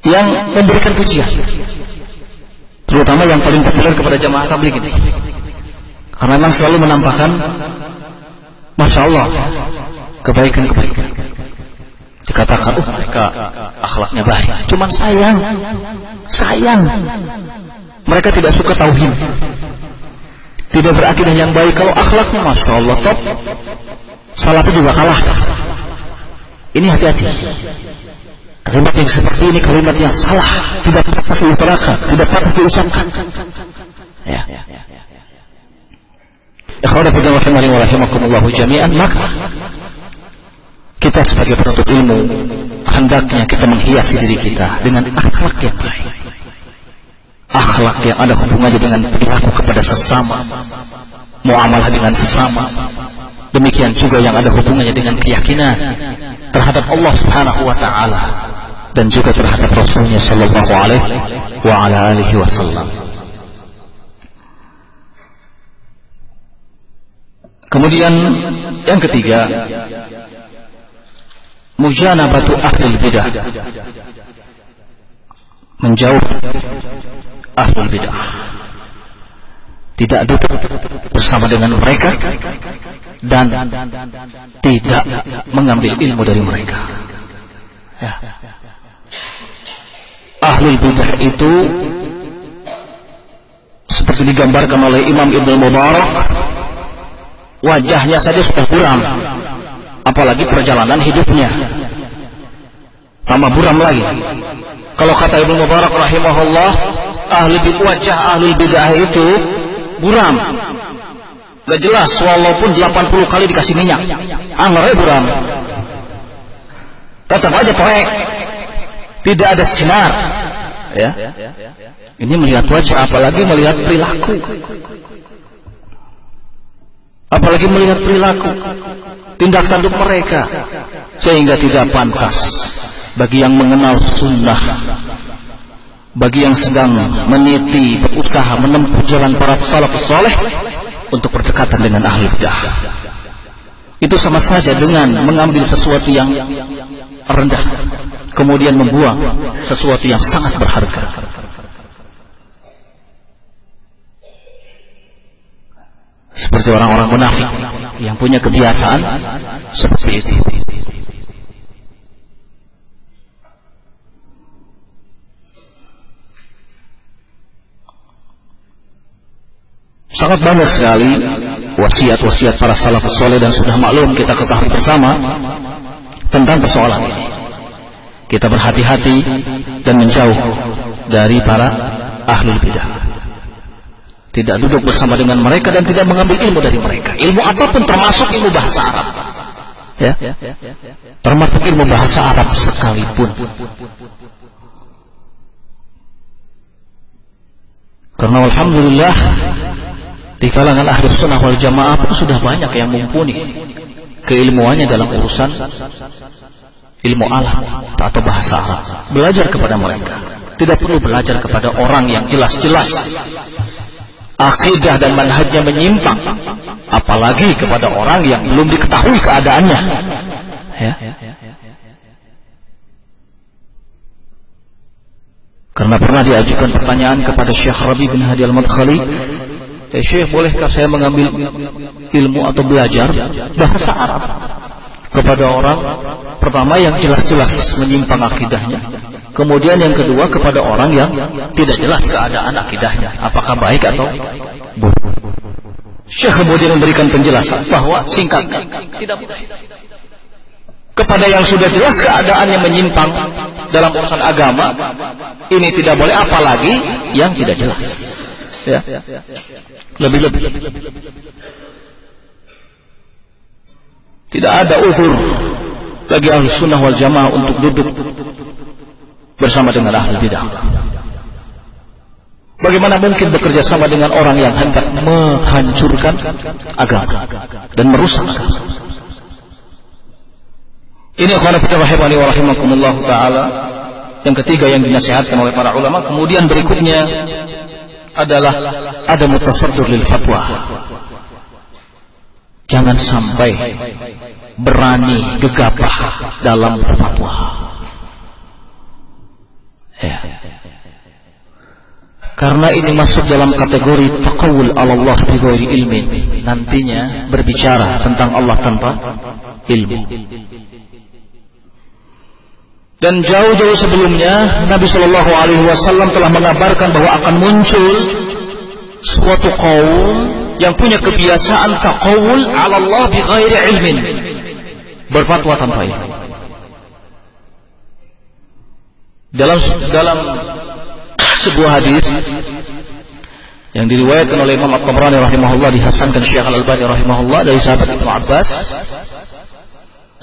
yang memberikan pujian, terutama yang paling populer kepada jamaah tabligh ini, karena memang selalu menampakkan Masya Allah kebaikan-kebaikan, dikatakan mereka akhlaknya baik, cuman sayang mereka tidak suka tauhid, tidak berakidah yang baik. Kalau akhlaknya Masya Allah top, salafnya juga kalah. Ini hati-hati. Kalimat yang seperti ini kalimat yang salah, tidak pantas diutarakan, tidak pantas diucapkan. Ya. Ikhwan fillah rahimani wa rahimakumullah jami'an, maka kita sebagai penuntut ilmu hendaknya kita menghiasi diri kita dengan akhlak yang baik. Akhlak yang ada hubungannya dengan perilaku kepada sesama, muamalah dengan sesama. Demikian juga yang ada hubungannya dengan keyakinan terhadap Allah Subhanahu wa taala dan juga terhadap Rasulnya sallallahu alaihi wasallam. Kemudian yang ketiga, mujanabatu ahlul bidah, menjauh ahlul bidah, tidak duduk bersama dengan mereka dan tidak mengambil ilmu dari mereka. Ya. Ahlul bidah itu seperti digambarkan oleh Imam Ibnu Mubarak, wajahnya saja sudah buram, apalagi perjalanan hidupnya tambah buram lagi. Kalau kata Ibnu Mubarak rahimahullah, wajah ahlul bidah itu buram, gak jelas walaupun 80 kali dikasih minyak, anglernya buram, tetap aja poek, tidak ada sinar. Ya, ini melihat wajah, apalagi melihat perilaku, apalagi melihat perilaku, tindak tanduk mereka, sehingga tidak pantas bagi yang mengenal sunnah, bagi yang sedang meniti, berusaha menempuh jalan para salafus saleh untuk berdekatan dengan ahli bidah. Itu sama saja dengan mengambil sesuatu yang rendah kemudian membuang sesuatu yang sangat berharga. Seperti orang-orang munafik yang punya kebiasaan seperti itu. Sangat banyak sekali wasiat-wasiat para salafus saleh dan sudah maklum kita ketahui bersama tentang persoalan ini. Kita berhati-hati dan menjauh dari para ahlul bidah. Tidak duduk bersama dengan mereka dan tidak mengambil ilmu dari mereka. Ilmu apapun termasuk ilmu bahasa Arab. Ya. Termasuk ilmu bahasa Arab sekalipun. Karena alhamdulillah di kalangan Ahlus Sunnah wal Jamaah pun sudah banyak yang mumpuni keilmuannya dalam urusan ilmu alam atau bahasa Arab. Belajar kepada mereka. Tidak perlu belajar kepada orang yang jelas-jelas akidah dan manhajnya menyimpang, apalagi kepada orang yang belum diketahui keadaannya. Ya. Karena pernah diajukan pertanyaan kepada Syekh Rabi bin Hadi Al-Madkhali, Syekh, bolehkah saya mengambil ilmu atau belajar bahasa Arab kepada orang pertama yang jelas-jelas menyimpang akidahnya, kemudian yang kedua kepada orang yang tidak jelas keadaan akidahnya, apakah baik atau buruk. Syekh kemudian memberikan penjelasan bahwa singkat, tidak boleh. Kepada yang sudah jelas keadaannya menyimpang dalam urusan agama, ini tidak boleh, apalagi yang tidak jelas. Ya. Lebih-lebih. Tidak ada uzur bagi ahli sunnah wal jamaah untuk duduk bersama dengan ahli bidah. Bagaimana mungkin bekerja sama dengan orang yang hendak menghancurkan agama dan merusak agama? Ini ikhwan fillah rahimani wa rahimakumullah taala yang ketiga yang dinasihatkan oleh para ulama. Kemudian berikutnya adalah ada mutasaddur lil fatwa. Jangan sampai berani gegabah dalam berfatwa. Ya. Karena ini masuk dalam kategori taqawul 'ala Allah bi ghairi ilmin. Nantinya berbicara tentang Allah tanpa ilmu. Dan jauh-jauh sebelumnya Nabi Shallallahu Alaihi Wasallam telah mengabarkan bahwa akan muncul suatu kaum yang punya kebiasaan taqawul 'ala Allah bi ghairi ilmin, berfatwa tanpa ilmu. Dalam sebuah hadis yang diriwayatkan oleh Imam At-Tabrani rahimahullah, dihasankan Syekh Al-Albani rahimahullah dari sahabat Ibnu Abbas,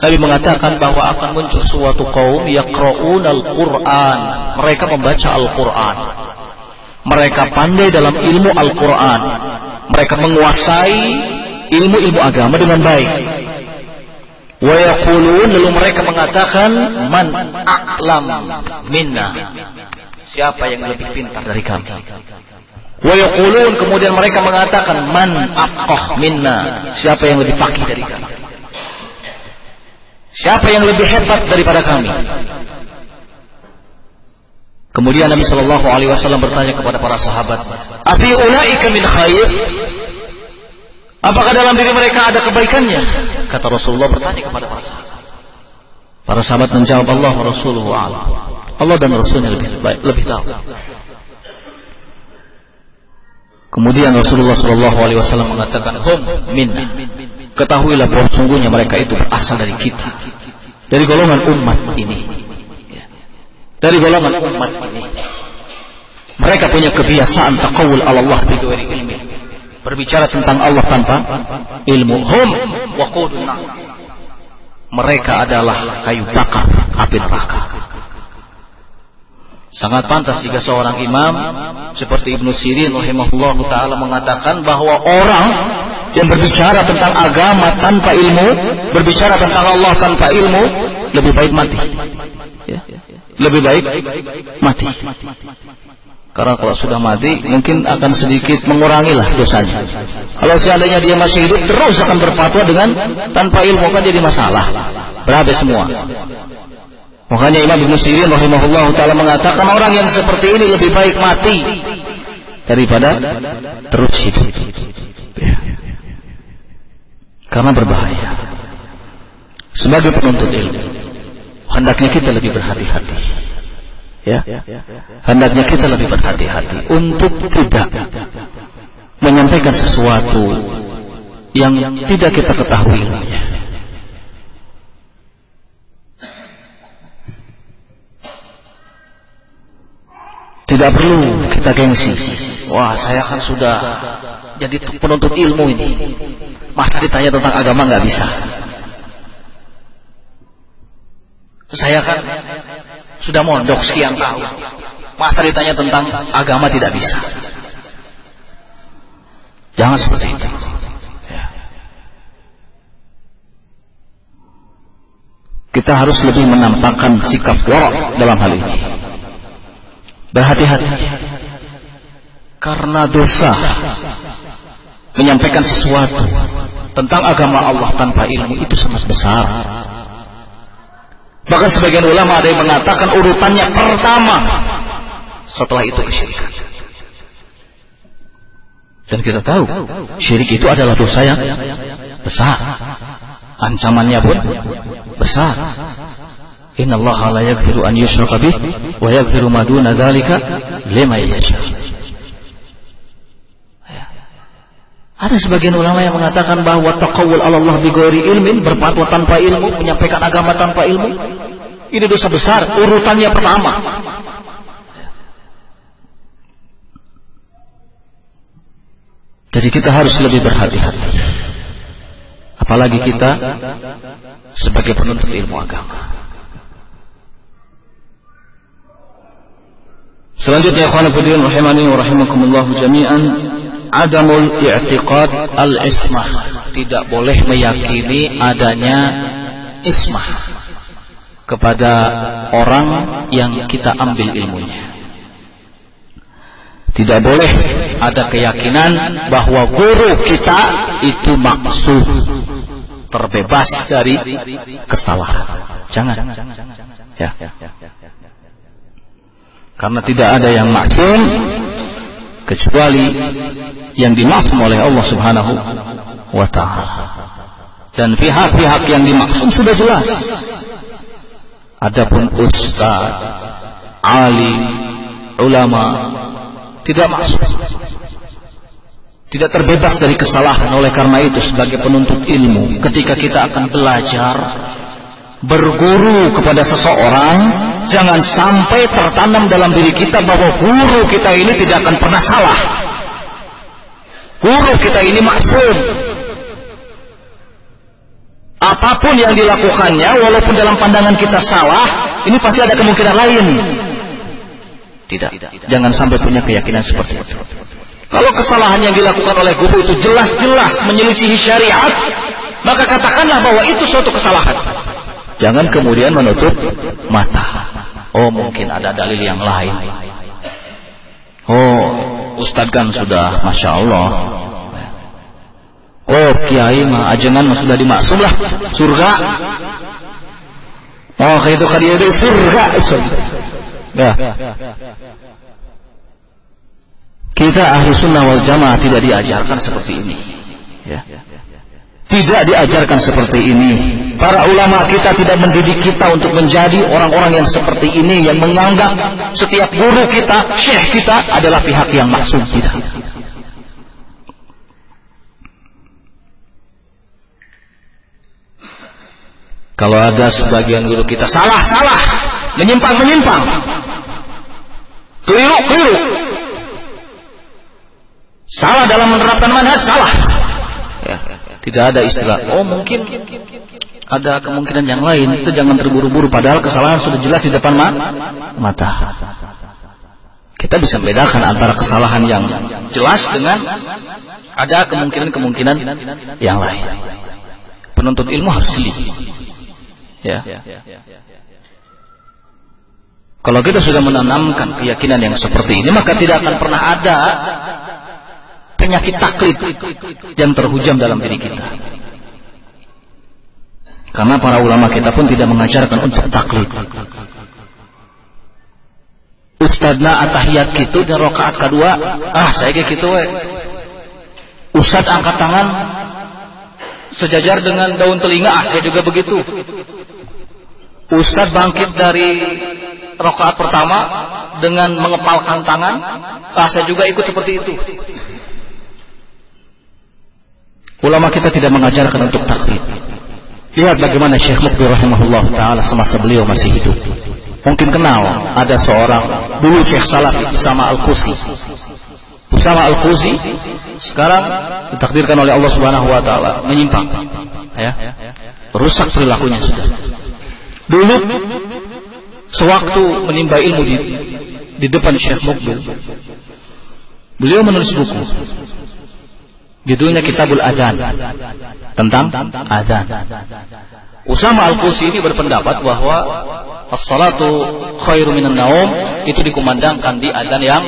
Nabi mengatakan bahwa akan muncul suatu kaum yaqra'unal Qur'an, mereka membaca Al-Qur'an, mereka pandai dalam ilmu Al-Qur'an, mereka menguasai ilmu-ilmu agama dengan baik. Wa yaqulun, lalu mereka mengatakan, man a'lam minna, siapa yang lebih pintar dari kami. Wa yaqulun, kemudian mereka mengatakan, man afqah minna, siapa yang lebih faqih dari kami, siapa yang lebih hebat daripada kami. Kemudian Nabi Shallallahu Alaihi Wasallam bertanya kepada para sahabat, afi ulaika min khair, apakah dalam diri mereka ada kebaikannya? Kata Rasulullah bertanya kepada para sahabat. Para sahabat menjawab, Allah wa Rasuluhu a'lam, Allah dan Rasulnya lebih tahu. Kemudian Rasulullah Shallallahu Alaihi Wasallam mengatakan, hum minna, ketahuilah bahwa sungguhnya mereka itu berasal dari kita, dari golongan umat ini, dari golongan umat ini. Mereka punya kebiasaan taqawul 'ala Allah bi ghairi ilmi, berbicara tentang Allah tanpa ilmu. Hum waqudun nar, mereka adalah kayu bakar api neraka. Sangat pantas jika seorang imam seperti Ibnu Sirin rahimahullah taala mengatakan bahwa orang yang berbicara tentang agama tanpa ilmu, berbicara tentang Allah tanpa ilmu, lebih baik mati. Ya. Lebih baik mati. Karena kalau sudah mati, mungkin akan sedikit mengurangilah dosanya. Kalau seandainya dia masih hidup, terus akan berfatwa dengan tanpa ilmu, kan jadi masalah. Berhabis semua. Makanya Imam Ibnu Sirin rahimahullah ta'ala mengatakan orang yang seperti ini lebih baik mati daripada terus hidup. Ya. Karena berbahaya. Sebagai penuntut ilmu, hendaknya kita lebih berhati-hati. Ya, hendaknya kita lebih berhati-hati untuk tidak menyampaikan sesuatu yang tidak kita ketahui ilmunya. Tidak perlu kita gengsi. Wah, saya kan sudah jadi penuntut ilmu ini. Masa ditanya tentang agama nggak bisa? Saya kan sudah mondok sekian tahun. Masa ditanya tentang agama tidak bisa? Jangan seperti itu. Ya. Kita harus lebih menampakkan sikap wara' dalam hal ini. Berhati-hati. Karena dosa menyampaikan sesuatu tentang agama Allah tanpa ilmu itu sangat besar. Bahkan sebagian ulama ada yang mengatakan urutannya pertama, setelah itu kesyirikan. Dan kita tahu syirik itu adalah dosa yang besar, ancamannya pun besar. Innallaha la yaghfiru an yushraka bih wa yaghfiru ma duna dzalika liman yasha. Ada sebagian ulama yang mengatakan bahwa taqawul 'ala Allah bi ghairi ilmin, berfatwa tanpa ilmu, menyampaikan agama tanpa ilmu, ini dosa besar, urutannya pertama. Jadi kita harus lebih berhati-hati. Apalagi kita sebagai penuntut ilmu agama. Selanjutnya, ikhwan fillah rahimani wa rahimakumullah jami'an, adamul i'tiqad al-ismah, tidak boleh meyakini adanya ismah kepada orang yang kita ambil ilmunya. Tidak boleh ada keyakinan bahwa guru kita itu maksum, terbebas dari kesalahan. Jangan. Ya. Karena tidak ada yang maksum kecuali yang dimaksum oleh Allah Subhanahu wa ta'ala. Dan pihak-pihak yang dimaksum sudah jelas. Adapun ustaz, alim, ulama tidak maksum, tidak terbebas dari kesalahan. Oleh karena itu sebagai penuntut ilmu, ketika kita akan belajar, berguru kepada seseorang, jangan sampai tertanam dalam diri kita bahwa guru kita ini tidak akan pernah salah. Guru kita ini maksum. Apapun yang dilakukannya, walaupun dalam pandangan kita salah, ini pasti ada kemungkinan lain. Tidak. Jangan sampai punya keyakinan seperti itu. Kalau kesalahan yang dilakukan oleh guru itu jelas-jelas menyelisihi syariat, maka katakanlah bahwa itu suatu kesalahan. Jangan kemudian menutup mata. Oh, mungkin ada dalil yang lain. Oh, Ustadz kan sudah Masya Allah. Oh, kiai mah ajengan mah sudah dimaksum lah surga. Oh, itu kan dia surga. Ya. Kita ahli sunnah wal jamaah tidak diajarkan seperti ini. Ya. Tidak diajarkan seperti ini. Para ulama kita tidak mendidik kita untuk menjadi orang-orang yang seperti ini, yang menganggap setiap guru kita, syekh kita adalah pihak yang maksum. Tidak. Kalau ada sebagian guru kita salah, menyimpang, keliru, salah dalam menerapkan manhaj, salah. Ya, tidak ada istilah. Oh, mungkin ada kemungkinan yang lain. Itu jangan terburu-buru. Padahal kesalahan sudah jelas di depan mata. Kita bisa membedakan antara kesalahan yang jelas dengan ada kemungkinan-kemungkinan yang lain. Penuntut ilmu harus jeli. Ya. Kalau kita sudah menanamkan keyakinan yang seperti ini, maka tidak akan pernah ada penyakit taklid yang terhujam dalam diri kita. Karena para ulama kita pun tidak mengajarkan untuk taklid. Ustadzna atahiyat gitu dan rakaat kedua, saya kayak gitu we. Ustadz angkat tangan sejajar dengan daun telinga, saya juga begitu. Ustadz bangkit dari rakaat pertama dengan mengepalkan tangan, saya juga ikut seperti itu. Ulama kita tidak mengajarkan untuk taklid. Lihat bagaimana Syekh Mukbil rahimahullah ta'ala semasa beliau masih hidup. Mungkin kenal, ada seorang dulu Syekh Salafi Usama Al-Qusi. Usama Al-Qusi sekarang ditakdirkan oleh Allah Subhanahu wa taala menyimpang. Rusak perilakunya sudah. Dulu sewaktu menimba ilmu di depan Syekh Mukbil, beliau menulis buku. Judulnya Kitabul Adzan, tentang adzan. Usama Al-Qusi ini berpendapat bahwa as-salatu khairu minan naum itu dikumandangkan di adzan yang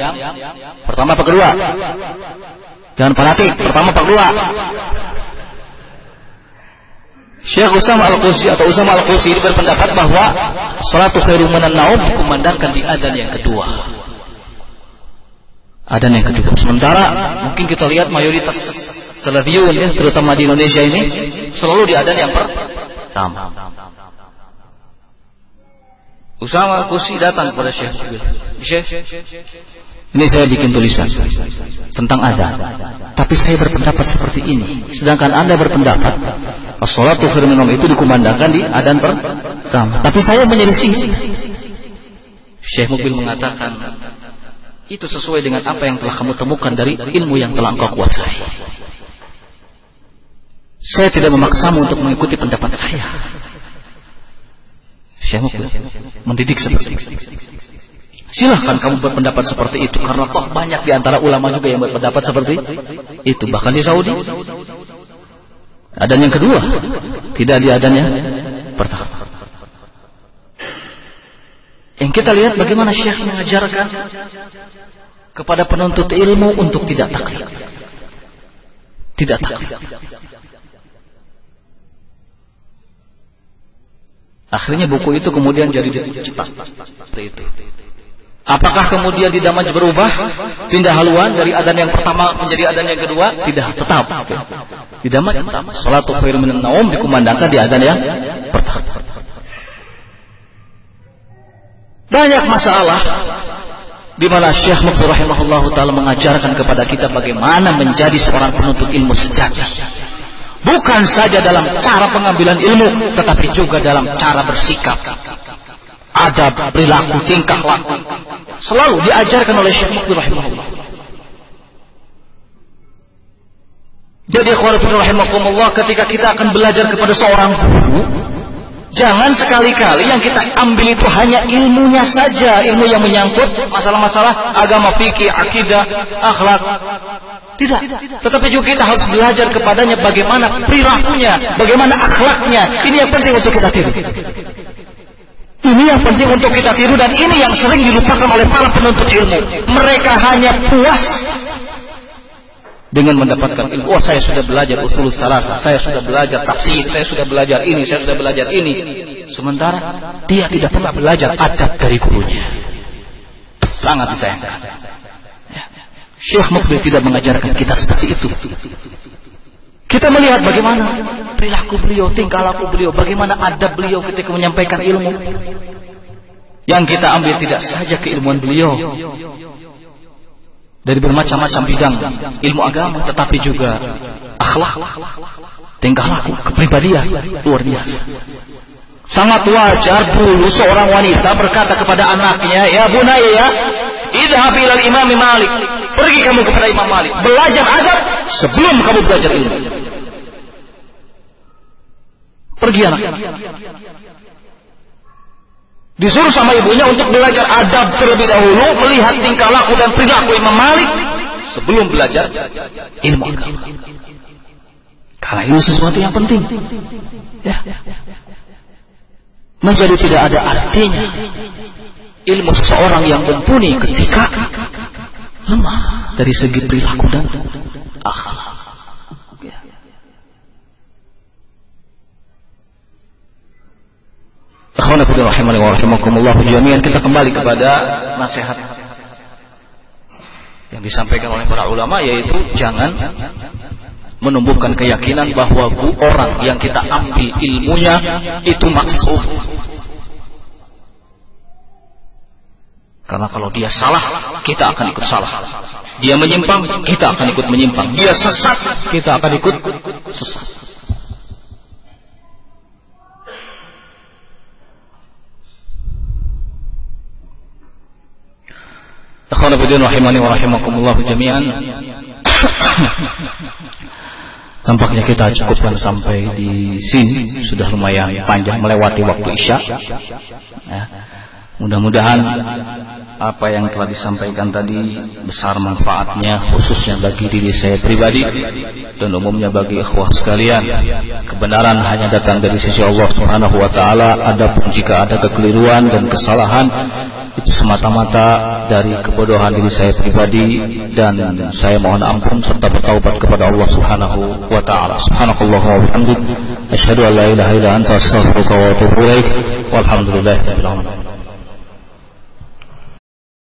pertama apa kedua? Jangan fanatik, pertama apa kedua? Syekh Usama Al-Qusi atau Usama Al-Qusi ini berpendapat bahwa as-salatu khairu minan naum dikumandangkan di adzan yang kedua. Adzan yang kedua. Sementara mungkin kita lihat mayoritas salafiyun ya, terutama di Indonesia ini selalu di adzan yang pertama. Usama Al-Qusi datang kepada Syekh. Syekh, ini saya bikin tulisan tentang adzan, tapi saya berpendapat seperti ini. Sedangkan Anda berpendapat as-salatu khairum minan naum itu dikumandangkan di adzan pertama. Tapi saya menyelisih. Syekh Mukbil mengatakan, itu sesuai dengan apa yang telah kamu temukan dari ilmu yang telah engkau kuasai. Saya tidak memaksamu untuk mengikuti pendapat saya. Syekh Mukbil mendidik seperti itu. Silahkan kamu berpendapat seperti itu, karena toh banyak di antara ulama juga yang berpendapat seperti itu. Bahkan di Saudi adzan yang kedua, tidak di adzan yang pertama. Yang kita lihat bagaimana Syekh mengajarkan kepada penuntut ilmu untuk tidak taklid. Tidak taklid. Akhirnya buku itu kemudian jadi dicetak seperti itu. Apakah kemudian di Damaj berubah, pindah haluan dari adzan yang pertama menjadi adzan yang kedua? Tidak, tetap. Di Damaj tetap salatu khairum minan naum dikumandangkan di adzan yang pertama. Banyak masalah di mana Syekh Mukbil rahimahullahu taala mengajarkan kepada kita bagaimana menjadi seorang penuntut ilmu sejati. Bukan saja dalam cara pengambilan ilmu, tetapi juga dalam cara bersikap, adab, perilaku, tingkah laku. Selalu diajarkan oleh Syekh Mukbil rahimahullah. Jadi ikhwan fillah rahimakumullah, ketika kita akan belajar kepada seorang guru, jangan sekali-kali yang kita ambil itu hanya ilmunya saja, ilmu yang menyangkut masalah-masalah agama, fikih, akidah, akhlak. Tidak, tetapi juga kita harus belajar kepadanya bagaimana perilakunya, bagaimana akhlaknya. Ini yang penting untuk kita tiru. Ini yang penting untuk kita tiru, dan ini yang sering dilupakan oleh para penuntut ilmu. Mereka hanya puas dengan mendapatkan ilmu. Oh, saya sudah belajar usul salasah, saya sudah belajar tafsir, saya sudah belajar ini, saya sudah belajar ini. Sementara dia tidak pernah belajar adab dari gurunya. Sangat disayangkan. Syekh Mukbil tidak mengajarkan kita seperti itu. Kita melihat bagaimana perilaku beliau, tingkah laku beliau, bagaimana adab beliau ketika menyampaikan ilmu. Yang kita ambil tidak saja keilmuan beliau dari bermacam-macam bidang ilmu agama, tetapi juga akhlak, tingkah laku, kepribadian luar biasa. Sangat wajar dulu seorang wanita berkata kepada anaknya, "Ya bunayya, idhhab ila Imam Malik." Pergi kamu kepada Imam Malik, belajar adab sebelum kamu belajar ilmu. Pergi anak. Disuruh sama ibunya untuk belajar adab terlebih dahulu, melihat tingkah laku dan perilaku Imam Malik sebelum belajar ilmu agama. Karena ini sesuatu yang penting. Ya. Menjadi tidak ada artinya ilmu seseorang yang mumpuni ketika lemah dari segi perilaku dan akhlak. Akhwani fillah rahimani wa rahimakumullah jami'an, kita kembali kepada nasihat yang disampaikan oleh para ulama, yaitu jangan menumbuhkan keyakinan bahwa orang yang kita ambil ilmunya itu maksum. Karena kalau dia salah, kita akan ikut salah. Dia menyimpang, kita akan ikut menyimpang. Dia sesat, kita akan ikut sesat. Akhwana fillah rahimani wa rahimakumullah jami'an. Tampaknya kita cukupkan sampai di sini, sudah lumayan panjang melewati waktu Isya. Ya. Mudah-mudahan apa yang telah disampaikan tadi besar manfaatnya, khususnya bagi diri saya pribadi dan umumnya bagi ikhwah sekalian. Kebenaran hanya datang dari sisi Allah Subhanahu wa taala. Adapun jika ada kekeliruan dan kesalahan, itu semata-mata dari kebodohan diri saya pribadi, dan saya mohon ampun serta bertaubat kepada Allah Subhanahu wa taala. Subhanakallahumma wa bihamdik, asyhadu an la ilaha illa anta, astaghfiruka wa atubu ilaik. Walhamdulillahirabbil alamin.